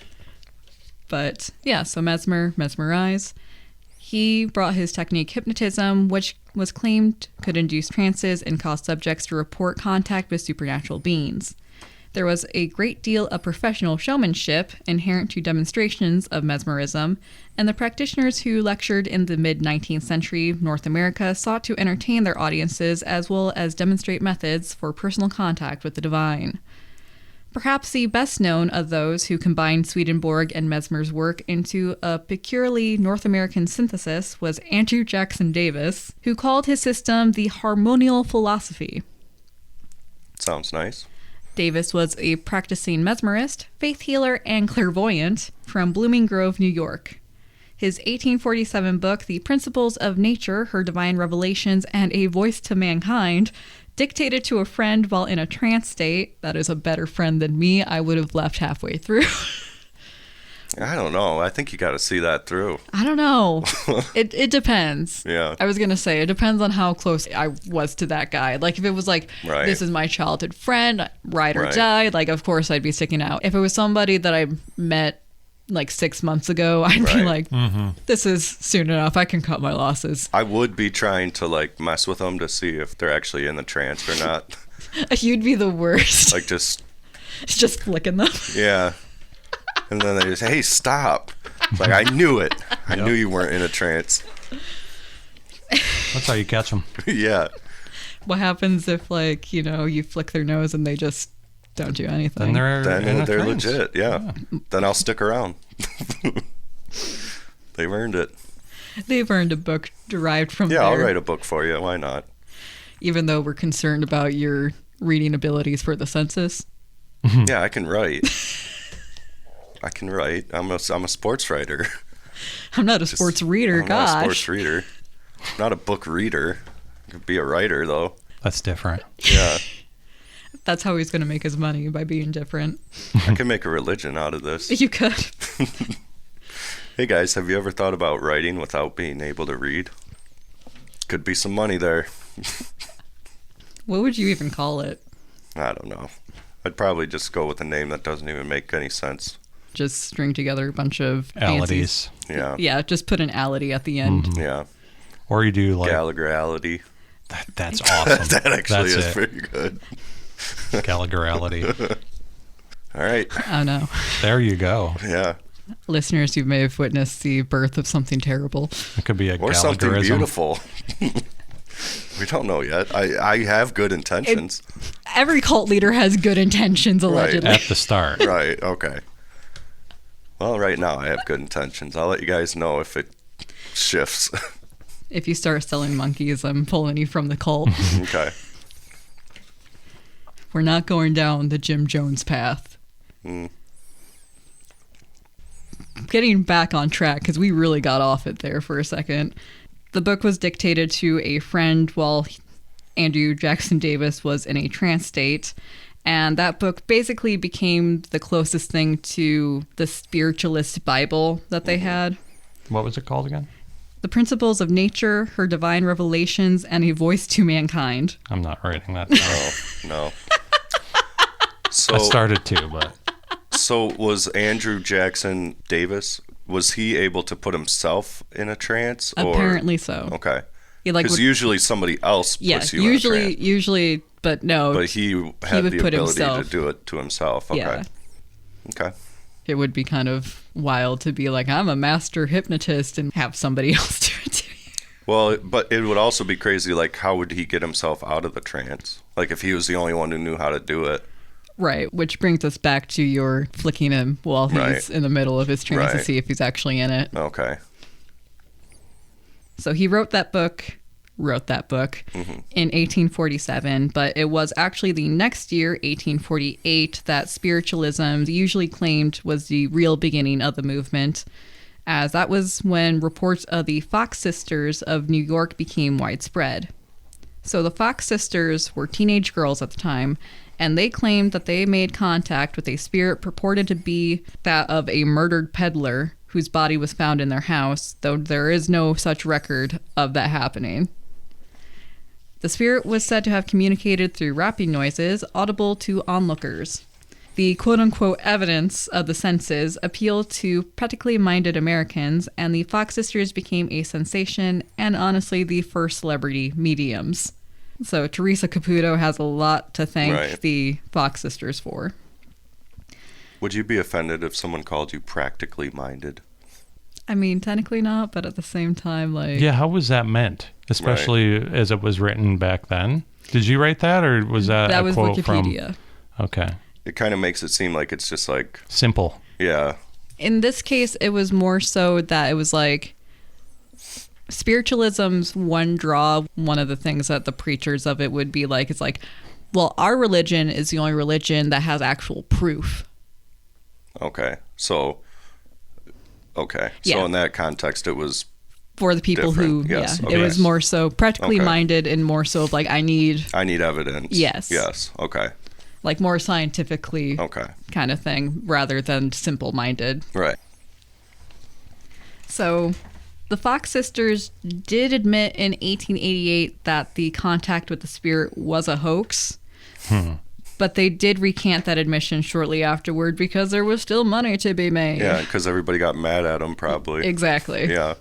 But yeah, so mesmerize. He brought his technique hypnotism, which was claimed could induce trances and cause subjects to report contact with supernatural beings. There was a great deal of professional showmanship inherent to demonstrations of mesmerism, and the practitioners who lectured in the mid-19th century North America sought to entertain their audiences as well as demonstrate methods for personal contact with the divine. Perhaps the best known of those who combined Swedenborg and Mesmer's work into a peculiarly North American synthesis was Andrew Jackson Davis, who called his system the harmonial philosophy. Sounds nice. Davis was a practicing mesmerist, faith healer, and clairvoyant from Blooming Grove, New York. His 1847 book, The Principles of Nature, Her Divine Revelations, and A Voice to Mankind, dictated to a friend while in a trance state. That is a better friend than me. I would have left halfway through. I don't know. I think you got to see that through. I don't know. It depends. Yeah. I was going to say, it depends on how close I was to that guy. Like, if it was like, Right. This is my childhood friend, ride or Right. die, like, of course I'd be sticking out. If it was somebody that I met like 6 months ago, I'd be Right. like, This is soon enough. I can cut my losses. I would be trying to like mess with them to see if they're actually in the trance or not. You'd be the worst. Like just, Just flicking them. yeah. And then they just, hey, stop. Like, I knew it. I knew you weren't in a trance. That's how you catch them. Yeah. What happens if, like, you flick their nose and they just don't do anything? Then they're legit. Yeah. Then I'll stick around. They've earned it. They've earned a book derived from Yeah, there. I'll write a book for you. Why not? Even though we're concerned about your reading abilities for the census. Yeah, I can write. I'm a sports writer. I'm not a sports reader, I'm gosh. not a sports reader. Not a book reader. I could be a writer, though. That's different. Yeah. That's how he's going to make his money, by being different. I can make a religion out of this. You could. Hey, guys, have you ever thought about writing without being able to read? Could be some money there. What would you even call it? I don't know. I'd probably just go with a name that doesn't even make any sense. Just string together a bunch of fancy- Alities. Yeah. Yeah, just put an ality at the end. Yeah. Or you do like Gallagherality. that's awesome. That actually That's is it. pretty good. Gallagherality. All right. Oh, no. There you go. Yeah. Listeners, you may have witnessed the birth of something terrible. It could be a Or something Gallagherism. beautiful. We don't know yet. I have good intentions. Every cult leader has good intentions, allegedly. At the start. Right. Okay. Well, right now I have good intentions. I'll let you guys know if it shifts. If you start selling monkeys, I'm pulling you from the cult. Okay. We're not going down the Jim Jones path. Getting back on track, because we really got off it there for a second. The book was dictated to a friend while Andrew Jackson Davis was in a trance state. And that book basically became the closest thing to the spiritualist Bible that they had. What was it called again? The Principles of Nature, Her Divine Revelations, and A Voice to Mankind. I'm not writing that down. Oh, no. I started to, but So was Andrew Jackson Davis, was he able to put himself in a trance? Or? Apparently so. Okay. He like Because would, usually somebody else puts yeah, you in a trance. usually, but no. But he had would the put ability himself. to do it to himself. Okay. Yeah. Okay. It would be kind of wild to be like, I'm a master hypnotist and have somebody else do it to you. Well, but it would also be crazy, like, how would he get himself out of the trance? Like, if he was the only one who knew how to do it. Right, which brings us back to your flicking him while he's Right. in the middle of his trance to Right. see if he's actually in it. Okay. So he wrote that book in 1847, but it was actually the next year, 1848, that spiritualism usually claimed was the real beginning of the movement, as that was when reports of the Fox Sisters of New York became widespread. So the Fox Sisters were teenage girls at the time, and they claimed that they made contact with a spirit purported to be that of a murdered peddler whose body was found in their house, though there is no such record of that happening. The spirit was said to have communicated through rapping noises audible to onlookers. The quote-unquote evidence of the senses appealed to practically minded Americans, and the Fox sisters became a sensation and honestly the first celebrity mediums. So Teresa Caputo has a lot to thank the Fox sisters for. Would you be offended if someone called you practically minded? I mean, technically not, but at the same time, like... Yeah, how was that meant? Especially as it was written back then? Did you write that, or was that a was quote Wikipedia. From... Okay. It kind of makes it seem like it's just like... Simple. Yeah. In this case, it was more so that it was like... Spiritualism's one draw, one of the things that the preachers of it would be like, it's like, well, our religion is the only religion that has actual proof. Okay. So Yeah. in that context, it was for the people different. who, Yes. yeah, Okay. it was more so practically Okay. minded and more so of like, I need evidence. Yes. Yes. Okay. like more scientifically Okay. kind of thing rather than simple minded. Right. So the Fox sisters did admit in 1888 that the contact with the spirit was a hoax. But they did recant that admission shortly afterward because there was still money to be made. Yeah, because everybody got mad at them, probably. Exactly. Yeah.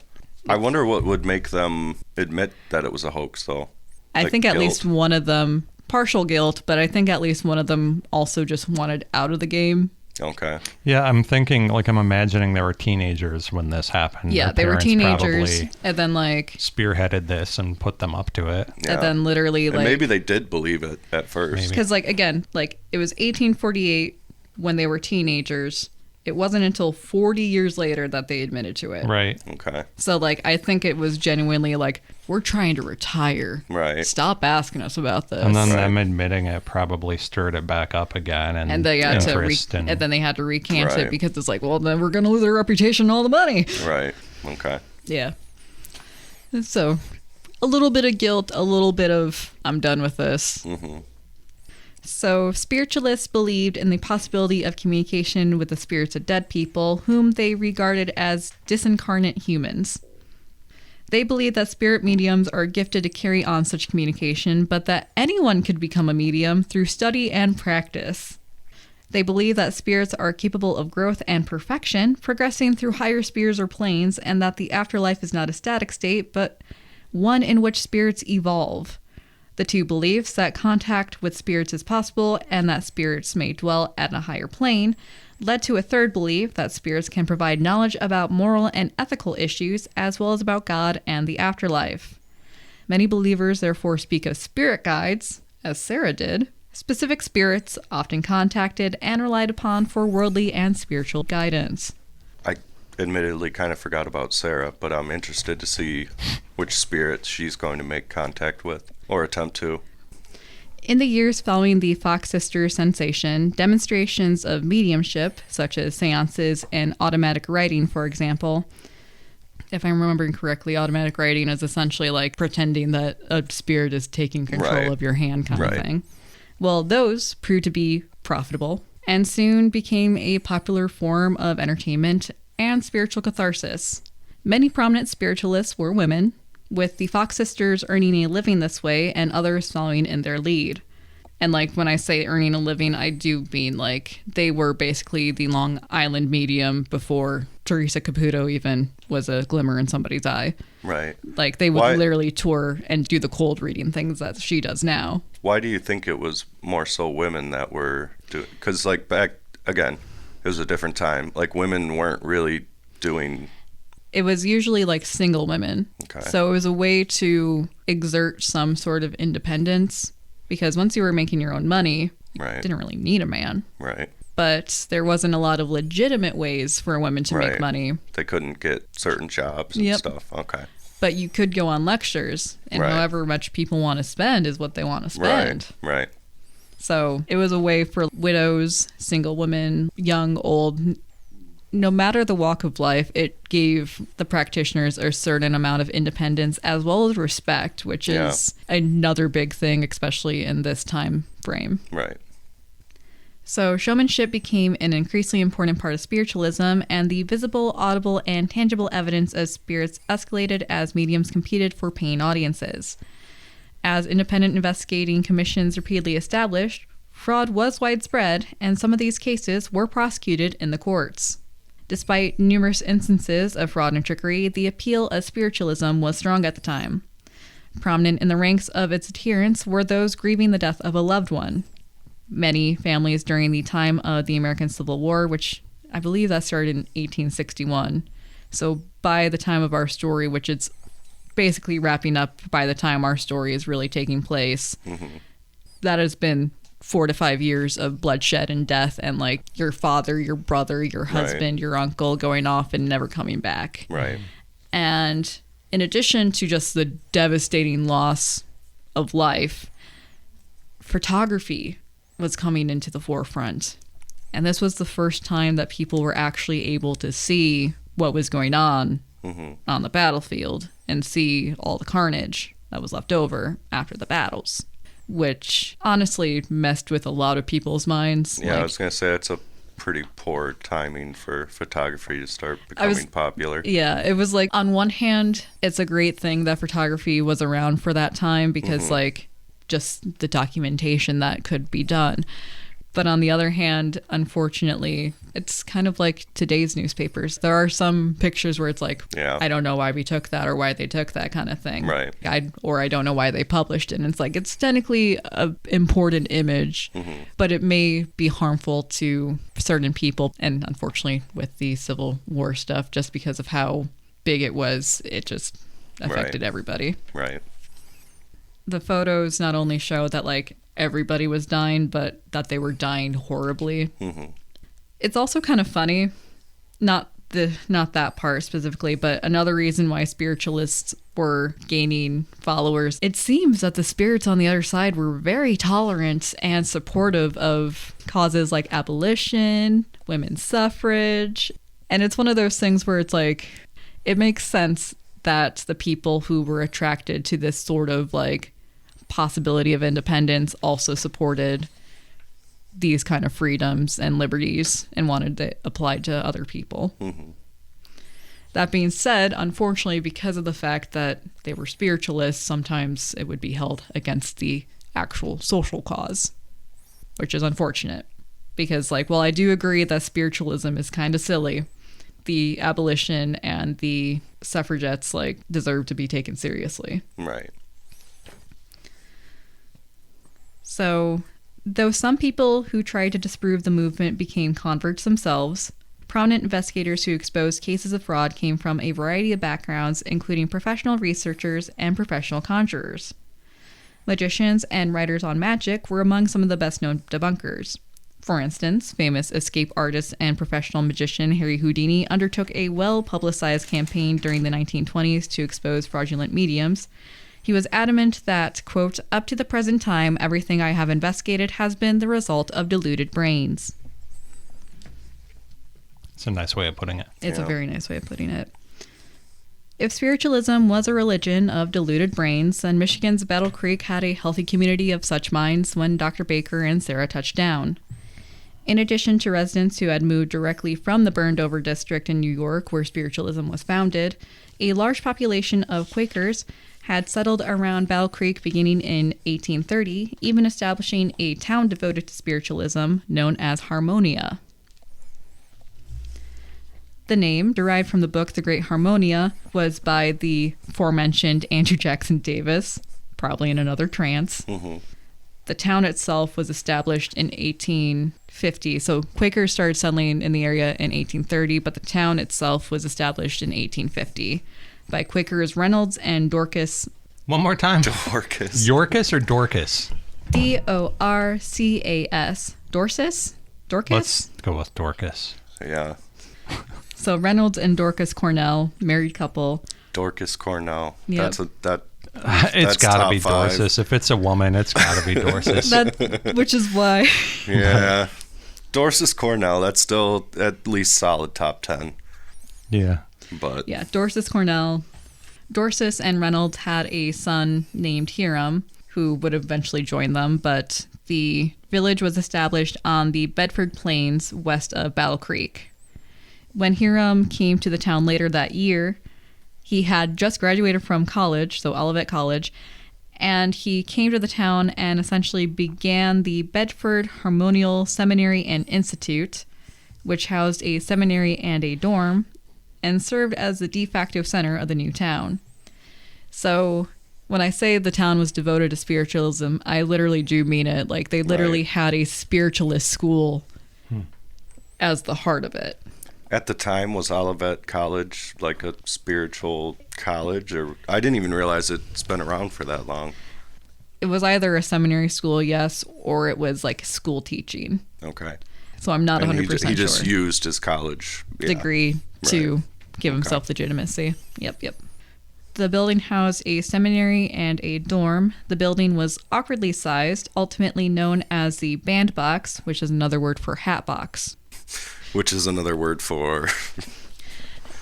I wonder what would make them admit that it was a hoax, though. I Like think at guilt. least one of them, partial guilt, but I think at least one of them also just wanted out of the game. Okay. Yeah, I'm thinking, like, I'm imagining they were teenagers when this happened. Yeah, Their they were parents teenagers, probably and then like, spearheaded this and put them up to it. Yeah. and then literally And like, maybe they did believe it at first. Maybe. because like again, like it was 1848 when they were teenagers. It wasn't until 40 years later that they admitted to it. Right. Okay. So like, I think it was genuinely like, we're trying to retire. Right. Stop asking us about this. And then Right. them admitting it probably stirred it back up again. And they had to interest and then they had to recant Right. it because it's like, well, then we're going to lose our reputation and all the money. Right. Okay. Yeah. So a little bit of guilt, a little bit of I'm done with this. Mm-hmm. So spiritualists believed in the possibility of communication with the spirits of dead people, whom they regarded as disincarnate humans. They believe that spirit mediums are gifted to carry on such communication, but that anyone could become a medium through study and practice. They believe that spirits are capable of growth and perfection, progressing through higher spheres or planes, and that the afterlife is not a static state, but one in which spirits evolve. The two beliefs that contact with spirits is possible and that spirits may dwell at a higher plane led to a third belief that spirits can provide knowledge about moral and ethical issues as well as about God and the afterlife. Many believers therefore speak of spirit guides, as Sarah did, specific spirits often contacted and relied upon for worldly and spiritual guidance. I admittedly kind of forgot about Sarah, but I'm interested to see which spirits she's going to make contact with or attempt to. In the years following the Fox sisters sensation, demonstrations of mediumship, such as seances and automatic writing, for example. If I'm remembering correctly, automatic writing is essentially like pretending that a spirit is taking control Right. of your hand kind Right. of thing. Well, those proved to be profitable and soon became a popular form of entertainment and spiritual catharsis. Many prominent spiritualists were women, with the Fox sisters earning a living this way and others following in their lead. And like when I say earning a living, I do mean like they were basically the Long Island medium before Teresa Caputo even was a glimmer in somebody's eye. Right. Like they would Why- literally tour and do the cold reading things that she does now. Why do you think it was more so women that were doing? Because like back again, it was a different time. Like women weren't really doing. It was usually like single women. Okay. So it was a way to exert some sort of independence because once you were making your own money, you Right. didn't really need a man. Right. But there wasn't a lot of legitimate ways for women to make Right. money. They couldn't get certain jobs and Yep. stuff. Okay. But you could go on lectures, and Right. however much people want to spend is what they want to spend. Right. Right. So it was a way for widows, single women, young, old, no matter the walk of life, it gave the practitioners a certain amount of independence as well as respect, which Yeah. is another big thing, especially in this time frame. Right. So showmanship became an increasingly important part of spiritualism, and the visible, audible, and tangible evidence of spirits escalated as mediums competed for paying audiences. As independent investigating commissions repeatedly established, fraud was widespread, and some of these cases were prosecuted in the courts. Despite numerous instances of fraud and trickery, the appeal of spiritualism was strong at the time. Prominent in the ranks of its adherents were those grieving the death of a loved one. Many families during the time of the American Civil War, which I believe that started in 1861. So by the time of our story, which it's basically wrapping up by the time our story is really taking place, that has been 4 to 5 years of bloodshed and death, and like your father, your brother, your husband, your uncle going off and never coming back. Right. And in addition to just the devastating loss of life, photography was coming into the forefront. And this was the first time that people were actually able to see what was going on the battlefield and see all the carnage that was left over after the battles, which honestly messed with a lot of people's minds. Yeah, I was going to say it's a pretty poor timing for photography to start becoming popular. Yeah, it was like, on one hand, it's a great thing that photography was around for that time because like just the documentation that could be done. But on the other hand, unfortunately, it's kind of like today's newspapers. There are some pictures where it's like, I don't know why we took that or why they took that kind of thing. Right. I don't know why they published it. And it's like, it's technically an important image, but it may be harmful to certain people. And unfortunately, with the Civil War stuff, just because of how big it was, it just affected everybody. Right. The photos not only show that like everybody was dying, but that they were dying horribly. It's also kind of funny, not that part specifically, but another reason why spiritualists were gaining followers. It seems that the spirits on the other side were very tolerant and supportive of causes like abolition, women's suffrage, and it's one of those things where it's like, it makes sense that the people who were attracted to this sort of like possibility of independence also supported these kind of freedoms and liberties and wanted it applied to other people. That being said, unfortunately, because of the fact that they were spiritualists, sometimes it would be held against the actual social cause, which is unfortunate because like, while I do agree that spiritualism is kind of silly, the abolition and the suffragettes like deserve to be taken seriously. Right. So, though some people who tried to disprove the movement became converts themselves, prominent investigators who exposed cases of fraud came from a variety of backgrounds, including professional researchers and professional conjurers. Magicians and writers on magic were among some of the best-known debunkers. For instance, famous escape artist and professional magician Harry Houdini undertook a well-publicized campaign during the 1920s to expose fraudulent mediums. He was adamant that, quote, up to the present time, everything I have investigated has been the result of deluded brains. It's a nice way of putting it. It's a very nice way of putting it. If spiritualism was a religion of deluded brains, then Michigan's Battle Creek had a healthy community of such minds when Dr. Baker and Sarah touched down. In addition to residents who had moved directly from the burned-over district in New York where spiritualism was founded, a large population of Quakers had settled around Battle Creek beginning in 1830, even establishing a town devoted to spiritualism known as Harmonia. The name, derived from the book The Great Harmonia, was by the aforementioned Andrew Jackson Davis, probably in another trance. The town itself was established in 1850, so Quakers started settling in the area in 1830, but the town itself was established in 1850. By Quakers Reynolds and Dorcas. One more time. Dorcas. Yorcas or Dorcas? Dorcas. Dorcas? Let's go with Dorcas. Yeah. So Reynolds and Dorcas Cornell, married couple. Dorcas Cornell. Yep. It's got to be 5. Dorcas. If it's a woman, it's got to be Dorcas. Which is why. Yeah. Dorcas Cornell, that's still at least solid top 10. Yeah. But yeah, Dorcas Cornell. Dorcas and Reynolds had a son named Hiram, who would eventually join them, but the village was established on the Bedford Plains west of Battle Creek. When Hiram came to the town later that year, he had just graduated from college, so Olivet College, And he came to the town and essentially began the Bedford Harmonial Seminary and Institute, which housed a seminary and a dorm, and served as the de facto center of the new town. So when I say the town was devoted to spiritualism, I literally do mean it. Like, they literally had a spiritualist school as the heart of it. At the time, was Olivet College like a spiritual college? Or I didn't even realize it's been around for that long. It was either a seminary school, yes, or it was like school teaching. Okay. So I'm not 100% sure. He just used his college degree to give himself legitimacy. Yep. The building housed a seminary and a dorm. The building was awkwardly sized, ultimately known as the bandbox, which is another word for hat box. Which is another word for...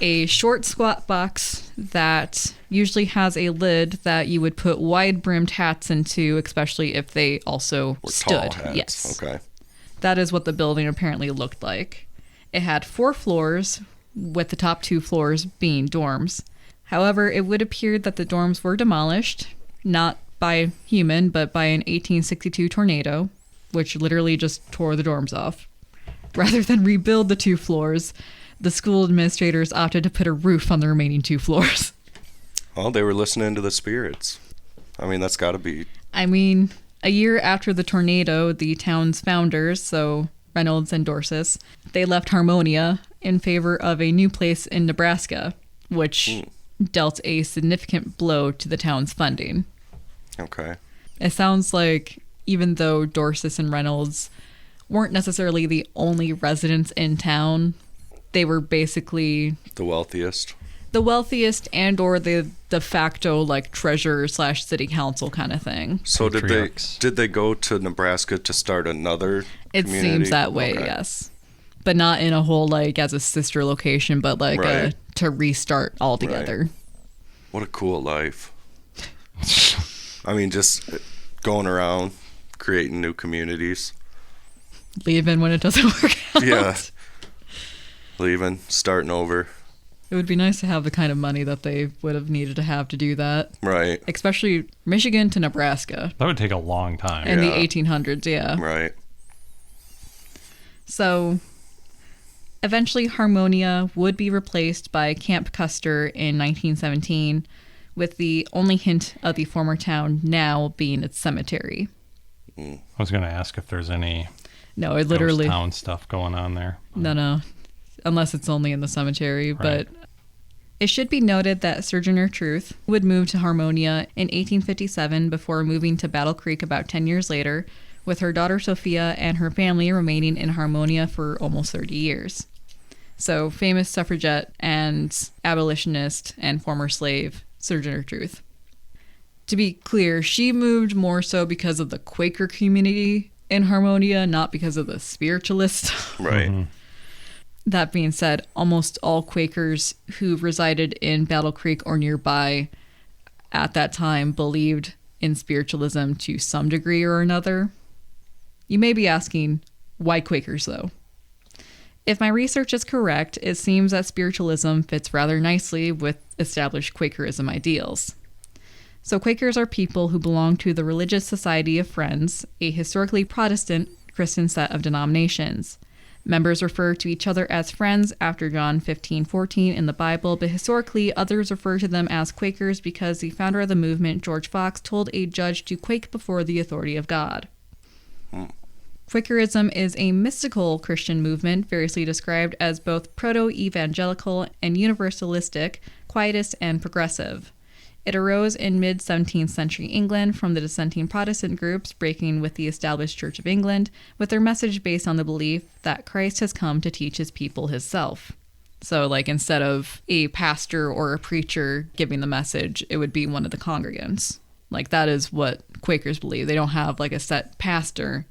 a short, squat box that usually has a lid that you would put wide-brimmed hats into, especially if they also stood. Tall hats. Yes. Okay. That is what the building apparently looked like. It had 4 floors, with the top 2 floors being dorms. However, it would appear that the dorms were demolished, not by human, but by an 1862 tornado, which literally just tore the dorms off. Rather than rebuild the 2 floors, the school administrators opted to put a roof on the remaining 2 floors. Well, they were listening to the spirits. I mean, that's got to be... A year after the tornado, the town's founders, so Reynolds and Dorsis, they left Harmonia in favor of a new place in Nebraska, which dealt a significant blow to the town's funding. Okay. It sounds like even though Dorsis and Reynolds weren't necessarily the only residents in town, they were basically the wealthiest and or the de facto like treasurer / city council kind of thing. So did they go to Nebraska to start another community? It seems that way, yes. But not in a whole like as a sister location, but like to restart altogether. Right. What a cool life. I mean, just going around creating new communities. Leaving when it doesn't work out. Yeah. Leaving, starting over. It would be nice to have the kind of money that they would have needed to have to do that. Right. Especially Michigan to Nebraska. That would take a long time. In the 1800s, yeah. Right. So, eventually Harmonia would be replaced by Camp Custer in 1917, with the only hint of the former town now being its cemetery. I was going to ask if there's any ghost town stuff going on there. No. Unless it's only in the cemetery. Right. But it should be noted that Sojourner Truth would move to Harmonia in 1857 before moving to Battle Creek about 10 years later, with her daughter Sophia and her family remaining in Harmonia for almost 30 years. So, famous suffragette and abolitionist and former slave Sojourner Truth. To be clear, she moved more so because of the Quaker community in Harmonia, not because of the spiritualist. Right. Mm-hmm. That being said, almost all Quakers who resided in Battle Creek or nearby at that time believed in spiritualism to some degree or another. You may be asking, why Quakers though? If my research is correct, it seems that spiritualism fits rather nicely with established Quakerism ideals. So Quakers are people who belong to the Religious Society of Friends, a historically Protestant Christian set of denominations. Members refer to each other as friends after John 15:14 in the Bible, but historically others refer to them as Quakers because the founder of the movement, George Fox, told a judge to quake before the authority of God. Quakerism is a mystical Christian movement, variously described as both proto-evangelical and universalistic, quietist, and progressive. It arose in mid-17th century England from the dissenting Protestant groups breaking with the established Church of England, with their message based on the belief that Christ has come to teach his people himself. So, like, instead of a pastor or a preacher giving the message, it would be one of the congregants. Like, that is what Quakers believe. They don't have, like, a set pastor.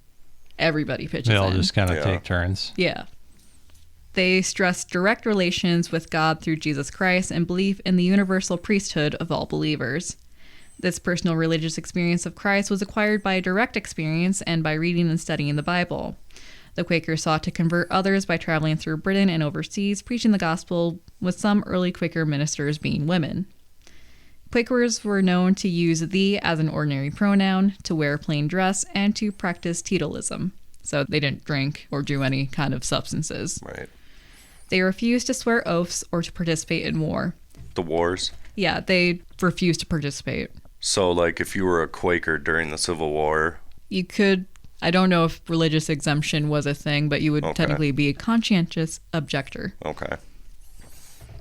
Everybody pitches in. They all just kind of take turns. Yeah. They stress direct relations with God through Jesus Christ and belief in the universal priesthood of all believers. This personal religious experience of Christ was acquired by direct experience and by reading and studying the Bible. The Quakers sought to convert others by traveling through Britain and overseas, preaching the gospel, with some early Quaker ministers being women. Quakers were known to use "thee" as an ordinary pronoun, to wear plain dress, and to practice teetotalism. So they didn't drink or do any kind of substances. Right. They refused to swear oaths or to participate in war. The wars? Yeah, they refused to participate. So, like, if you were a Quaker during the Civil War... You could... I don't know if religious exemption was a thing, but you would technically be a conscientious objector. Okay.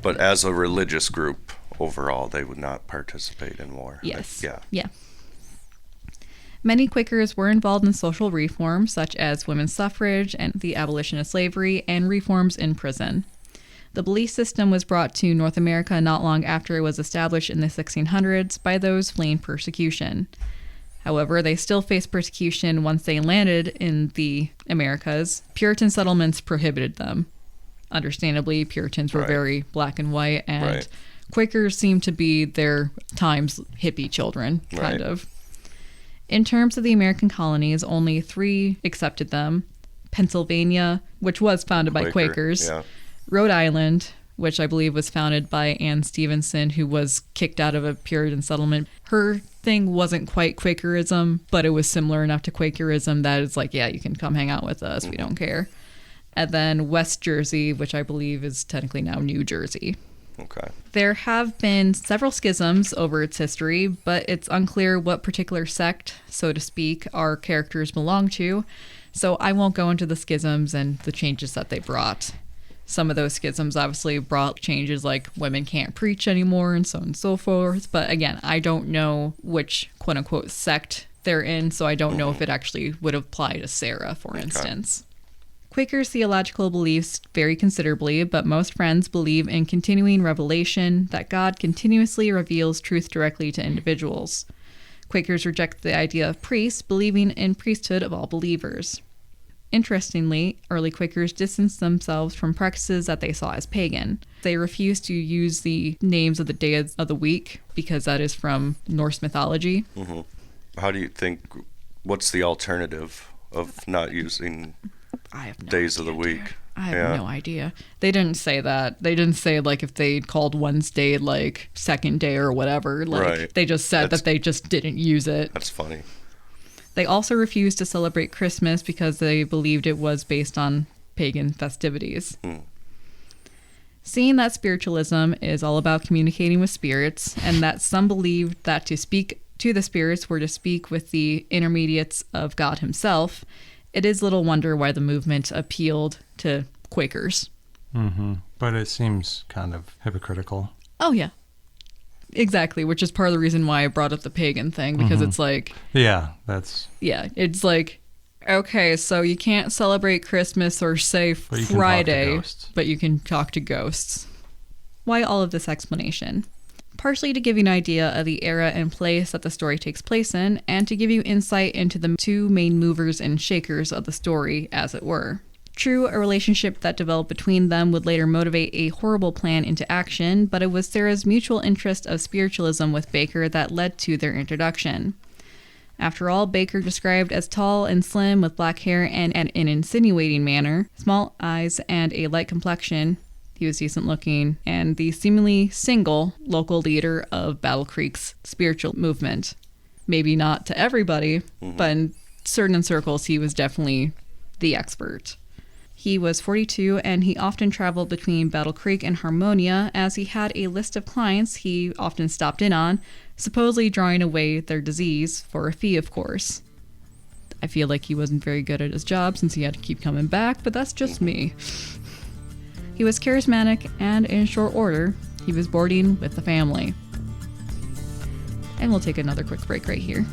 But as a religious group, overall, they would not participate in war. Yes. Yeah. Many Quakers were involved in social reforms, such as women's suffrage and the abolition of slavery, and reforms in prison. The belief system was brought to North America not long after it was established in the 1600s by those fleeing persecution. However, they still faced persecution once they landed in the Americas. Puritan settlements prohibited them. Understandably, Puritans were very black and white, and Quakers seemed to be their time's hippie children, kind of. In terms of the American colonies, only 3 accepted them. Pennsylvania, which was founded by Quakers. Yeah. Rhode Island, which I believe was founded by Anne Stevenson, who was kicked out of a Puritan settlement. Her thing wasn't quite Quakerism, but it was similar enough to Quakerism that it's like, yeah, you can come hang out with us. We don't care. And then West Jersey, which I believe is technically now New Jersey. Okay. There have been several schisms over its history, but it's unclear what particular sect, so to speak, our characters belong to, so I won't go into the schisms and the changes that they brought. Some of those schisms obviously brought changes like women can't preach anymore and so on and so forth, but again, I don't know which quote-unquote sect they're in, so I don't know if it actually would apply to Sarah, for instance. Quakers' theological beliefs vary considerably, but most friends believe in continuing revelation, that God continuously reveals truth directly to individuals. Quakers reject the idea of priests, believing in priesthood of all believers. Interestingly, early Quakers distanced themselves from practices that they saw as pagan. They refused to use the names of the days of the week, because that is from Norse mythology. Mm-hmm. How do you think, what's the alternative of not using... I have no days idea, of the week? I have no idea. They didn't say that. They didn't say, like, if they called Wednesday, like, second day or whatever. Like, they just said that they just didn't use it. That's funny. They also refused to celebrate Christmas because they believed it was based on pagan festivities. Seeing that spiritualism is all about communicating with spirits, and that some believed that to speak to the spirits were to speak with the intermediates of God himself, it is little wonder why the movement appealed to Quakers. But it seems kind of hypocritical. Oh, yeah. Exactly, which is part of the reason why I brought up the pagan thing, because it's like... Yeah, that's... Yeah, it's like, okay, so you can't celebrate Christmas or say Friday, but you can talk to ghosts. Why all of this explanation? Partially to give you an idea of the era and place that the story takes place in, and to give you insight into the 2 main movers and shakers of the story, as it were. True, a relationship that developed between them would later motivate a horrible plan into action, but it was Sarah's mutual interest of spiritualism with Baker that led to their introduction. After all, Baker, described as tall and slim with black hair and an insinuating manner, small eyes, and a light complexion, he was decent looking, and the seemingly single local leader of Battle Creek's spiritual movement. Maybe not to everybody, but in certain circles he was definitely the expert. He was 42, and he often traveled between Battle Creek and Harmonia, as he had a list of clients he often stopped in on, supposedly drawing away their disease, for a fee, of course. I feel like he wasn't very good at his job since he had to keep coming back, but that's just me. He was charismatic, and in short order, he was boarding with the family. And we'll take another quick break right here.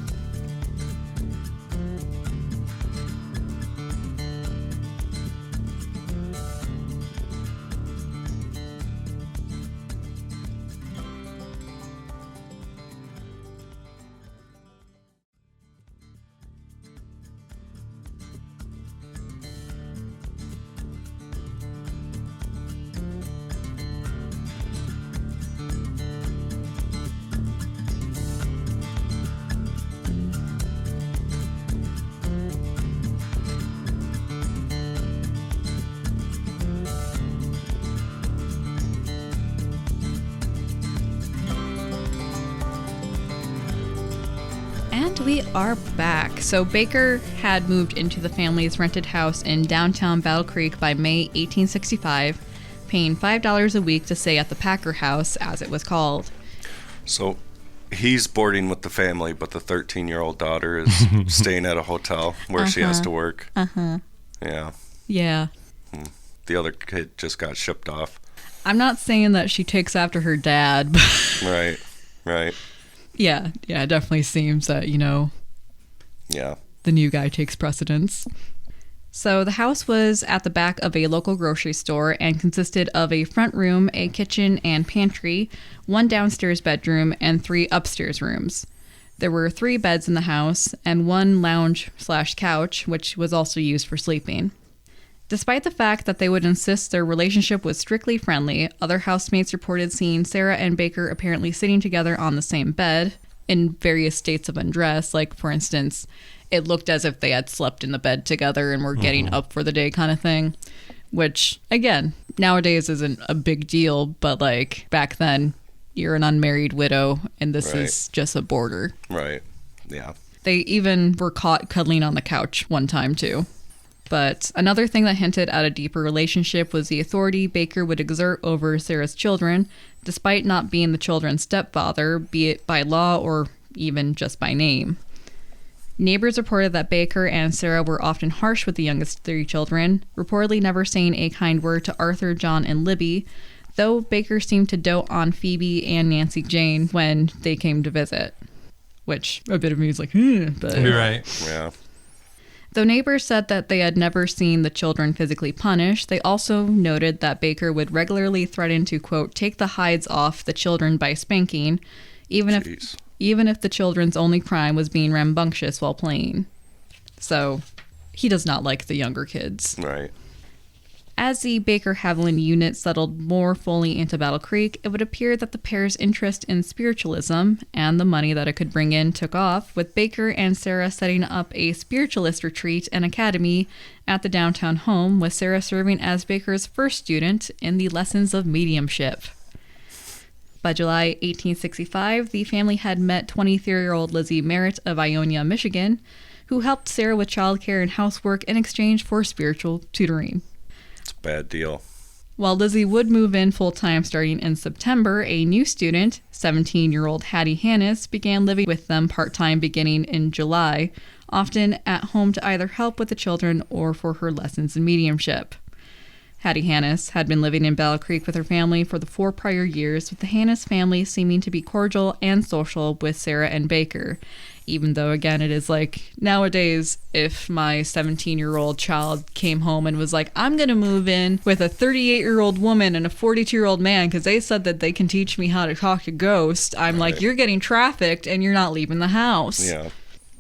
And we are back. So Baker had moved into the family's rented house in downtown Battle Creek by May 1865, paying $5 a week to stay at the Packer House, as it was called. So he's boarding with the family, but the 13-year-old daughter is staying at a hotel where she has to work. Yeah. Yeah. The other kid just got shipped off. I'm not saying that she takes after her dad, but Right. yeah, it definitely seems that, Yeah. the new guy takes precedence. So the house was at the back of a local grocery store and consisted of a front room, a kitchen and pantry, one downstairs bedroom, and 3 upstairs rooms. There were 3 beds in the house and 1 lounge/couch, which was also used for sleeping. Despite the fact that they would insist their relationship was strictly friendly, other housemates reported seeing Sarah and Baker apparently sitting together on the same bed in various states of undress. Like, for instance, it looked as if they had slept in the bed together and were getting up for the day kind of thing, which, again, nowadays isn't a big deal, but, like, back then, you're an unmarried widow, and this is just a boarder. Right. Yeah. They even were caught cuddling on the couch one time, too. But another thing that hinted at a deeper relationship was the authority Baker would exert over Sarah's children, despite not being the children's stepfather, be it by law or even just by name. Neighbors reported that Baker and Sarah were often harsh with the youngest 3 children, reportedly never saying a kind word to Arthur, John, and Libby, though Baker seemed to dote on Phoebe and Nancy Jane when they came to visit. Which, a bit of me is like, but... You're right. Yeah. Though neighbors said that they had never seen the children physically punished, they also noted that Baker would regularly threaten to, quote, take the hides off the children by spanking, even if the children's only crime was being rambunctious while playing. So, he does not like the younger kids. Right. As the Baker Haviland unit settled more fully into Battle Creek, it would appear that the pair's interest in spiritualism and the money that it could bring in took off, with Baker and Sarah setting up a spiritualist retreat and academy at the downtown home, with Sarah serving as Baker's first student in the lessons of mediumship. By July 1865, the family had met 23-year-old Lizzie Merritt of Ionia, Michigan, who helped Sarah with childcare and housework in exchange for spiritual tutoring. It's a bad deal. While Lizzie would move in full-time starting in September, a new student, 17-year-old Hattie Hannis, began living with them part-time beginning in July, often at home to either help with the children or for her lessons in mediumship. Hattie Hannis had been living in Battle Creek with her family for the 4 prior years, with the Hannis family seeming to be cordial and social with Sarah and Baker. Even though, again, it is like, nowadays, if my 17-year-old child came home and was like, I'm going to move in with a 38-year-old woman and a 42-year-old man because they said that they can teach me how to talk to ghosts, I'm like, you're getting trafficked and you're not leaving the house. Yeah.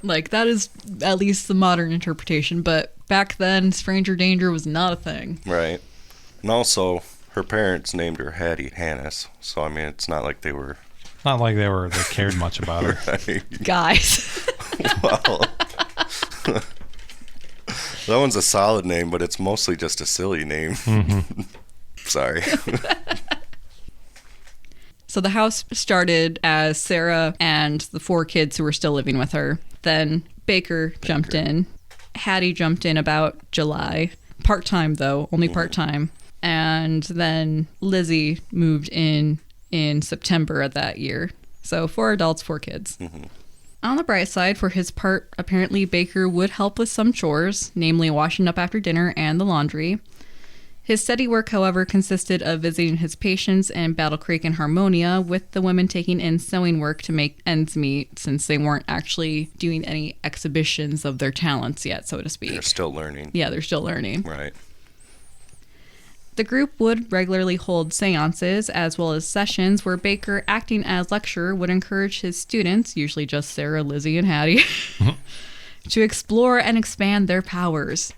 Like, that is at least the modern interpretation, but back then, stranger danger was not a thing. Right. And also, her parents named her Hattie Hannis, so, I mean, it's not like they were... Not like they cared much about her. Right. Guys. Well, that one's a solid name, but it's mostly just a silly name. Mm-hmm. Sorry. So the house started as Sarah and the 4 kids who were still living with her. Then Baker jumped in. Hattie jumped in about July. Part-time, though. Only part-time. And then Lizzie moved in September of that year. So 4 adults, 4 kids. Mm-hmm. On the bright side, for his part, apparently Baker would help with some chores, namely washing up after dinner and the laundry. His steady work, however, consisted of visiting his patients in Battle Creek and Harmonia, with the women taking in sewing work to make ends meet, since they weren't actually doing any exhibitions of their talents yet, so to speak. They're still learning. Yeah, they're still learning. Right. The group would regularly hold seances, as well as sessions where Baker, acting as lecturer, would encourage his students, usually just Sarah, Lizzie, and Hattie, to explore and expand their powers.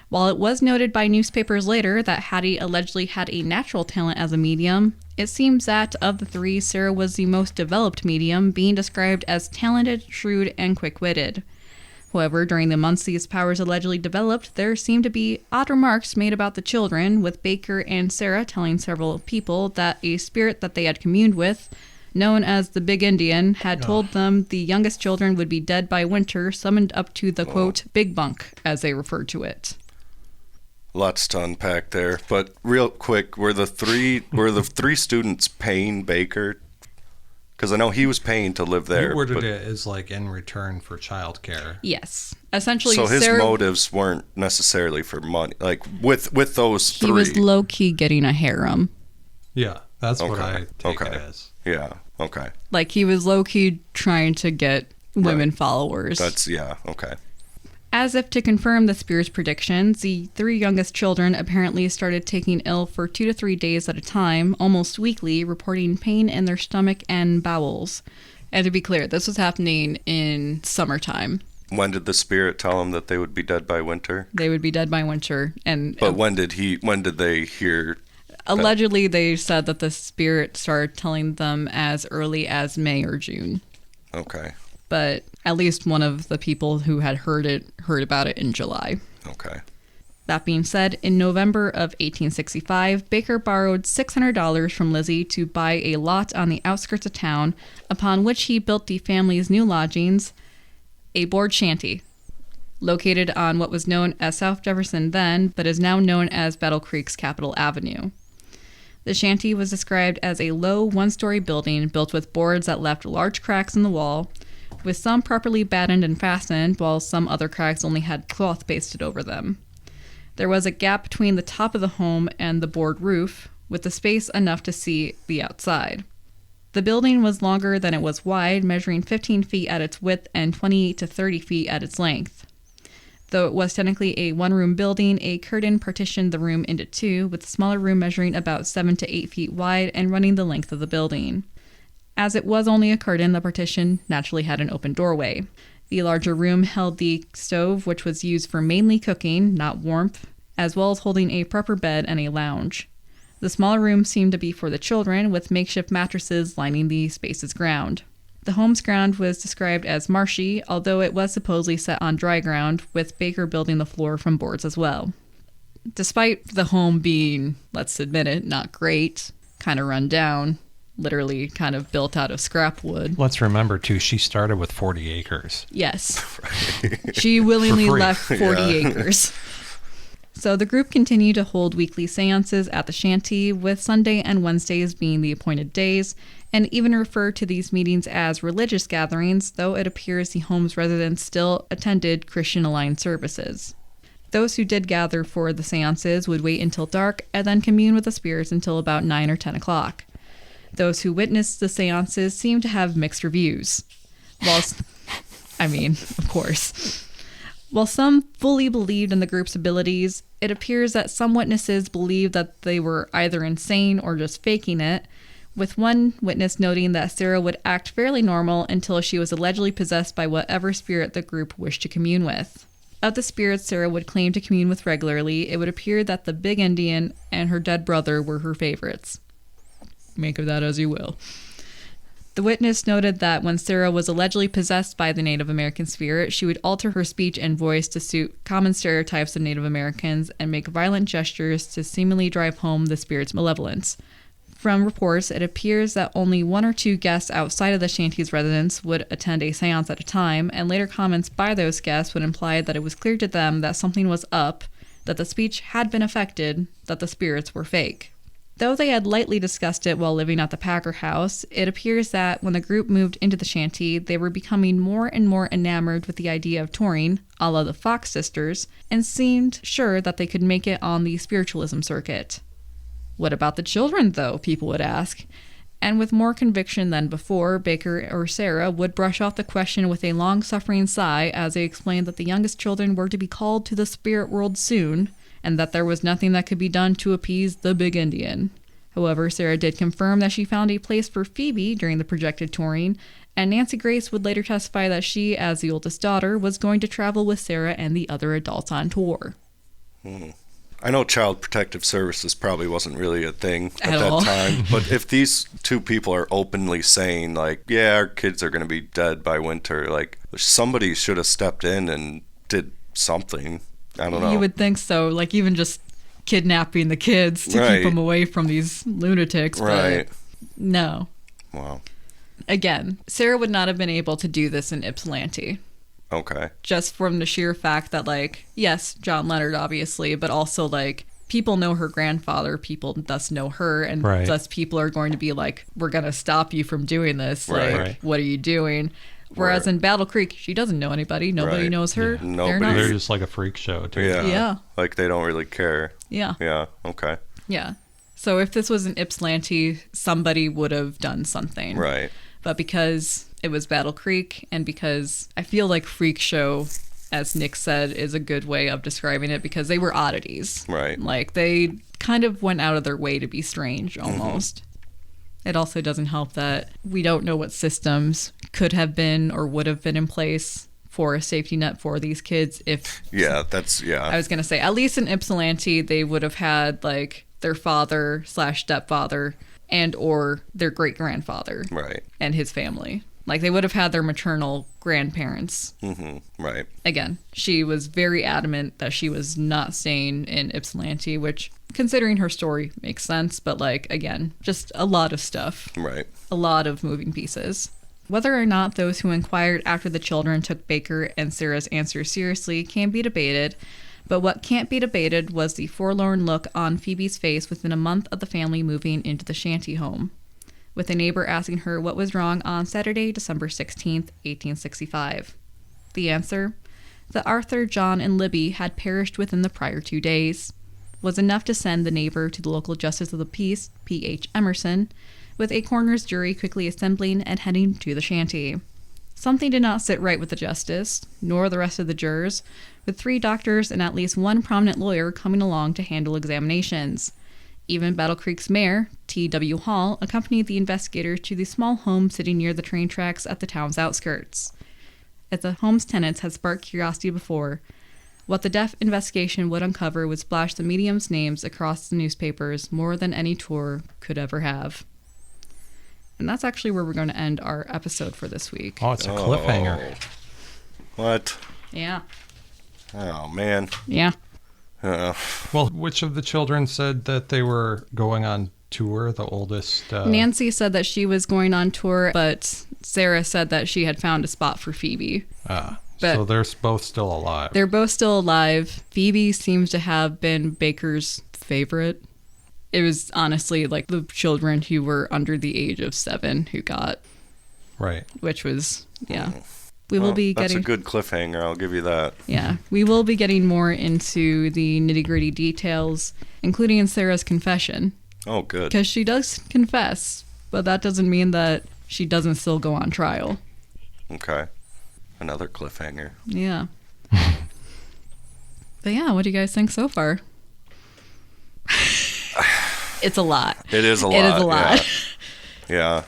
While it was noted by newspapers later that Hattie allegedly had a natural talent as a medium, it seems that of the 3, Sarah was the most developed medium, being described as talented, shrewd, and quick-witted. However, during the months these powers allegedly developed, there seemed to be odd remarks made about the children, with Baker and Sarah telling several people that a spirit that they had communed with known as the Big Indian, had told them the youngest children would be dead by winter, summoned up to the, quote, big bunk, as they referred to it. Lots to unpack there. But real quick, were the three students paying Baker? Because I know he was paying to live there. You worded it as like in return for childcare. Yes. Essentially, so his Sarah, motives weren't necessarily for money. Like with those three. He was low-key getting a harem. Yeah, that's what I take it as. Yeah, okay. Like, he was low-key trying to get women followers. Okay. As if to confirm the spirit's predictions, the three youngest children apparently started taking ill for 2 to 3 days at a time, almost weekly, reporting pain in their stomach and bowels. And to be clear, this was happening in summertime. When did the spirit tell them that they would be dead by winter? They would be dead by winter. But when did they hear? Allegedly, they said that the spirit started telling them as early as May or June. Okay. But at least one of the people who had heard about it in July. Okay. That being said, in November of 1865, Baker borrowed $600 from Lizzie to buy a lot on the outskirts of town, upon which he built the family's new lodgings, a board shanty, located on what was known as South Jefferson then, but is now known as Battle Creek's Capitol Avenue. The shanty was described as a low one-story building built with boards that left large cracks in the wall, with some properly battened and fastened, while some other cracks only had cloth pasted over them. There was a gap between the top of the home and the board roof, with the space enough to see the outside. The building was longer than it was wide, measuring 15 feet at its width and 20 to 30 feet at its length. Though it was technically a one-room building, a curtain partitioned the room into two, with the smaller room measuring about 7 to 8 feet wide and running the length of the building. As it was only a curtain, the partition naturally had an open doorway. The larger room held the stove, which was used for mainly cooking, not warmth, as well as holding a proper bed and a lounge. The smaller room seemed to be for the children, with makeshift mattresses lining the space's ground. The home's ground was described as marshy, although it was supposedly set on dry ground, with Baker building the floor from boards as well. Despite the home being, let's admit it, not great, kind of run down, literally kind of built out of scrap wood. Let's remember, too, she started with 40 acres. Yes. She willingly left 40 acres. So the group continued to hold weekly seances at the shanty, with Sunday and Wednesdays being the appointed days, and even referred to these meetings as religious gatherings, though it appears the home's residents still attended Christian-aligned services. Those who did gather for the seances would wait until dark and then commune with the spirits until about 9 or 10 o'clock. Those who witnessed the seances seemed to have mixed reviews. Of course. While some fully believed in the group's abilities, it appears that some witnesses believed that they were either insane or just faking it, with one witness noting that Sarah would act fairly normal until she was allegedly possessed by whatever spirit the group wished to commune with. Of the spirits Sarah would claim to commune with regularly, it would appear that the Big Indian and her dead brother were her favorites. Make of that as you will. The witness noted that when Sarah was allegedly possessed by the Native American spirit, she would alter her speech and voice to suit common stereotypes of Native Americans and make violent gestures to seemingly drive home the spirit's malevolence. From reports, it appears that only 1 or 2 guests outside of the shanty's residence would attend a seance at a time, and later comments by those guests would imply that it was clear to them that something was up, that the speech had been affected, that the spirits were fake. Though they had lightly discussed it while living at the Packer house, it appears that when the group moved into the shanty, they were becoming more and more enamored with the idea of touring, a la the Fox sisters, and seemed sure that they could make it on the spiritualism circuit. What about the children, though, people would ask. And with more conviction than before, Baker or Sarah would brush off the question with a long-suffering sigh as they explained that the youngest children were to be called to the spirit world soon, and that there was nothing that could be done to appease the Big Indian. However, Sarah did confirm that she found a place for Phoebe during the projected touring, and Nancy Grace would later testify that she, as the oldest daughter, was going to travel with Sarah and the other adults on tour. I know Child Protective Services probably wasn't really a thing at all. that time, but if these two people are openly saying, like, yeah, our kids are going to be dead by winter, like, somebody should have stepped in and did something. I don't know. You would think so, like even just kidnapping the kids to keep them away from these lunatics, but no. Wow. again, Sarah would not have been able to do this in Ypsilanti. Okay. Just from the sheer fact that, like, yes, John Leonard, obviously, but also, like, people know her grandfather, people thus know her, and Right. thus people are going to be like, we're going to stop you from doing this. Right. Like, Right. what are you doing? Whereas Right. in Battle Creek, she doesn't know anybody. Nobody Right. knows her. Yeah. They're Nobody- not. They're just like a freak show, too. Yeah. Yeah. Like they don't really care. Yeah. Yeah. Okay. Yeah. So if this was an Ypsilanti, somebody would have done something. Right. But because it was Battle Creek, and because I feel like freak show, as Nick said, is a good way of describing it, because they were oddities. Right. Like, they kind of went out of their way to be strange, almost. It also doesn't help that we don't know what systems could have been or would have been in place for a safety net for these kids if... Yeah. That's yeah. I was going to say, at least in Ypsilanti, they would have had, like, their father/stepfather and or their great-grandfather Right. and his family. Like, they would have had their maternal grandparents. Right. Again, she was very adamant that she was not staying in Ypsilanti, which, considering her story, makes sense. But, like, again, just a lot of stuff. Right. A lot of moving pieces. Whether or not those who inquired after the children took Baker and Sarah's answers seriously can be debated, but what can't be debated was the forlorn look on Phoebe's face within a month of the family moving into the shanty home, with a neighbor asking her what was wrong on Saturday, December 16th, 1865. The answer, that Arthur, John, and Libby had perished within the prior 2 days, was enough to send the neighbor to the local justice of the peace, P.H. Emerson, with a coroner's jury quickly assembling and heading to the shanty. Something did not sit right with the justice, nor the rest of the jurors, with 3 doctors and at least 1 prominent lawyer coming along to handle examinations. Even Battle Creek's mayor, T.W. Hall, accompanied the investigators to the small home sitting near the train tracks at the town's outskirts. As the home's tenants had sparked curiosity before, what the death investigation would uncover would splash the medium's names across the newspapers more than any tour could ever have. And that's actually where we're going to end our episode for this week. Oh, it's a cliffhanger. What? Yeah. Oh man. Yeah. Well, which of the children said that they were going on tour? The oldest? Nancy said that she was going on tour, but Sarah said that she had found a spot for Phoebe. But But- so they're both still alive. They're both still alive. Phoebe seems to have been Baker's favorite. It was honestly like the children who were under the age of 7 who got, Right. which was, yeah. We will be That's getting... a good cliffhanger. I'll give you that. Yeah, we will be getting more into the nitty-gritty details, including Sarah's confession, Oh, good. because she does confess, but that doesn't mean that she doesn't still go on trial. Okay. Another cliffhanger. Yeah. But yeah, what do you guys think so far? It's a lot. It is a lot. It is a lot. Yeah.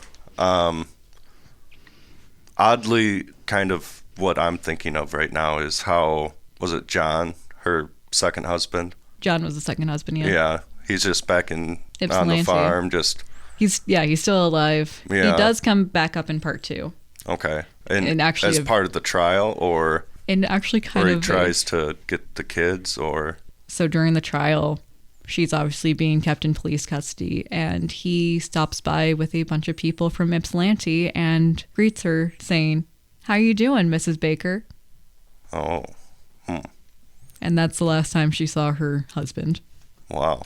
Oddly, kind of what I'm thinking of right now is how, was it John, her second husband? John was the second husband, yeah. Yeah. He's just back on the Ypsilanti. farm, just, He's still alive. Yeah. He does come back up in part 2. okay. And actually as a- part of the trial, or And actually kind he of... tries to get the kids, or... So during the trial, she's obviously being kept in police custody, and he stops by with a bunch of people from Ypsilanti and greets her, saying, "How you doing, Mrs. Baker?" Oh, And that's the last time she saw her husband. wow.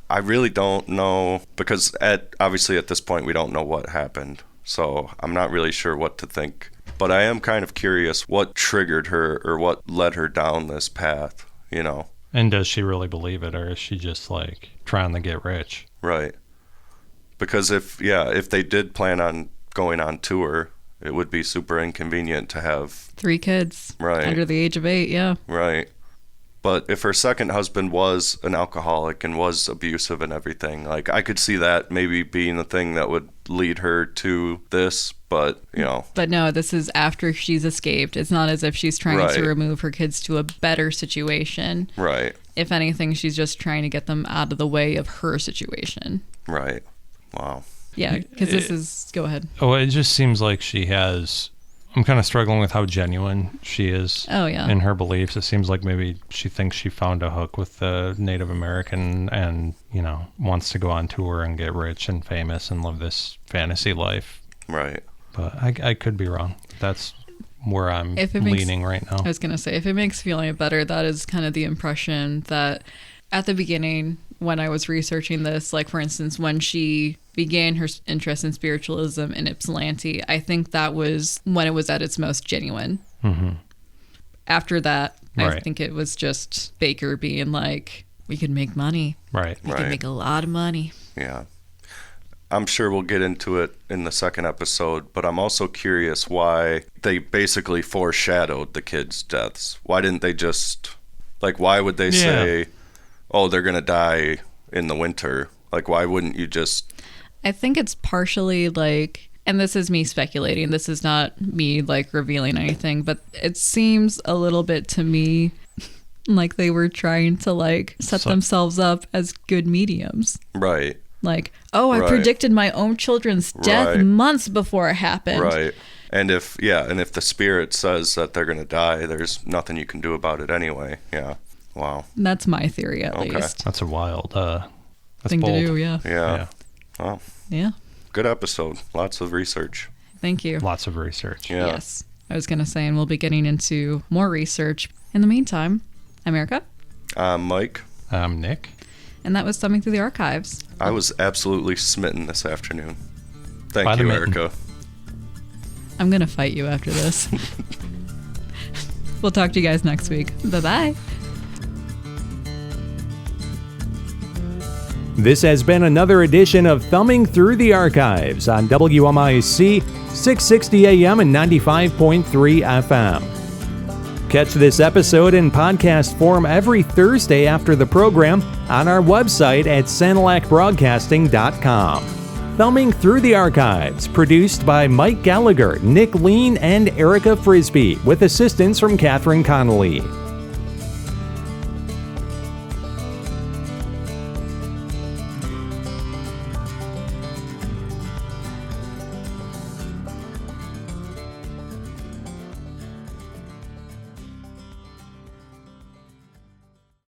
I really don't know, because obviously at this point we don't know what happened, so I'm not really sure what to think. But I am kind of curious what triggered her, or what led her down this path, you know? And does she really believe it, or is she just like trying to get rich? Right. Because if they did plan on going on tour, it would be super inconvenient to have... 3 kids. Right. Under the age of 8, yeah. Right. But if her second husband was an alcoholic and was abusive and everything, like, I could see that maybe being the thing that would lead her to this, but, you know. But no, this is after she's escaped. It's not as if she's trying Right. to remove her kids to a better situation. Right. If anything, she's just trying to get them out of the way of her situation. Right. Wow. Yeah, because this is... Go ahead. Oh, it just seems like she has I'm kind of struggling with how genuine she is in her beliefs. It seems like maybe she thinks she found a hook with the Native American and, you know, wants to go on tour and get rich and famous and live this fantasy life. Right. But I could be wrong. That's where I'm leaning right now. I was going to say, if it makes feeling better, that is kind of the impression that at the beginning when I was researching this, like, for instance, when she began her interest in spiritualism in Ypsilanti, I think that was when it was at its most genuine. Mm-hmm. After that, I think it was just Baker being like, we could make money. Right. We could make a lot of money. Yeah. I'm sure we'll get into it in the second episode, but I'm also curious why they basically foreshadowed the kids' deaths. Why didn't they just, like, why would they say, oh, they're going to die in the winter? Like, why wouldn't you just... I think it's partially like, and this is me speculating, this is not me like revealing anything, but it seems a little bit to me like they were trying to like set themselves up as good mediums. Right. Like, oh, I predicted my own children's death months before it happened. Right. And if the spirit says that they're going to die, there's nothing you can do about it anyway. Yeah. Wow. That's my theory, at least. That's a wild thing bold. to do, yeah. Well, yeah. Good episode. Lots of research. Thank you. Lots of research. Yeah. Yes. I was going to say, and we'll be getting into more research. In the meantime, I'm Erica. I'm Mike. I'm Nick. And that was Thumbing Through the Archives. I was absolutely smitten this afternoon. Thank you, Erica. I'm going to fight you after this. We'll talk to you guys next week. Bye-bye. This has been another edition of Thumbing Through the Archives on WMIC 660 AM and 95.3 FM. Catch this episode in podcast form every Thursday after the program on our website at sanilacbroadcasting.com. Thumbing Through the Archives, produced by Mike Gallagher, Nick Lean, and Erica Frisbee, with assistance from Catherine Connolly.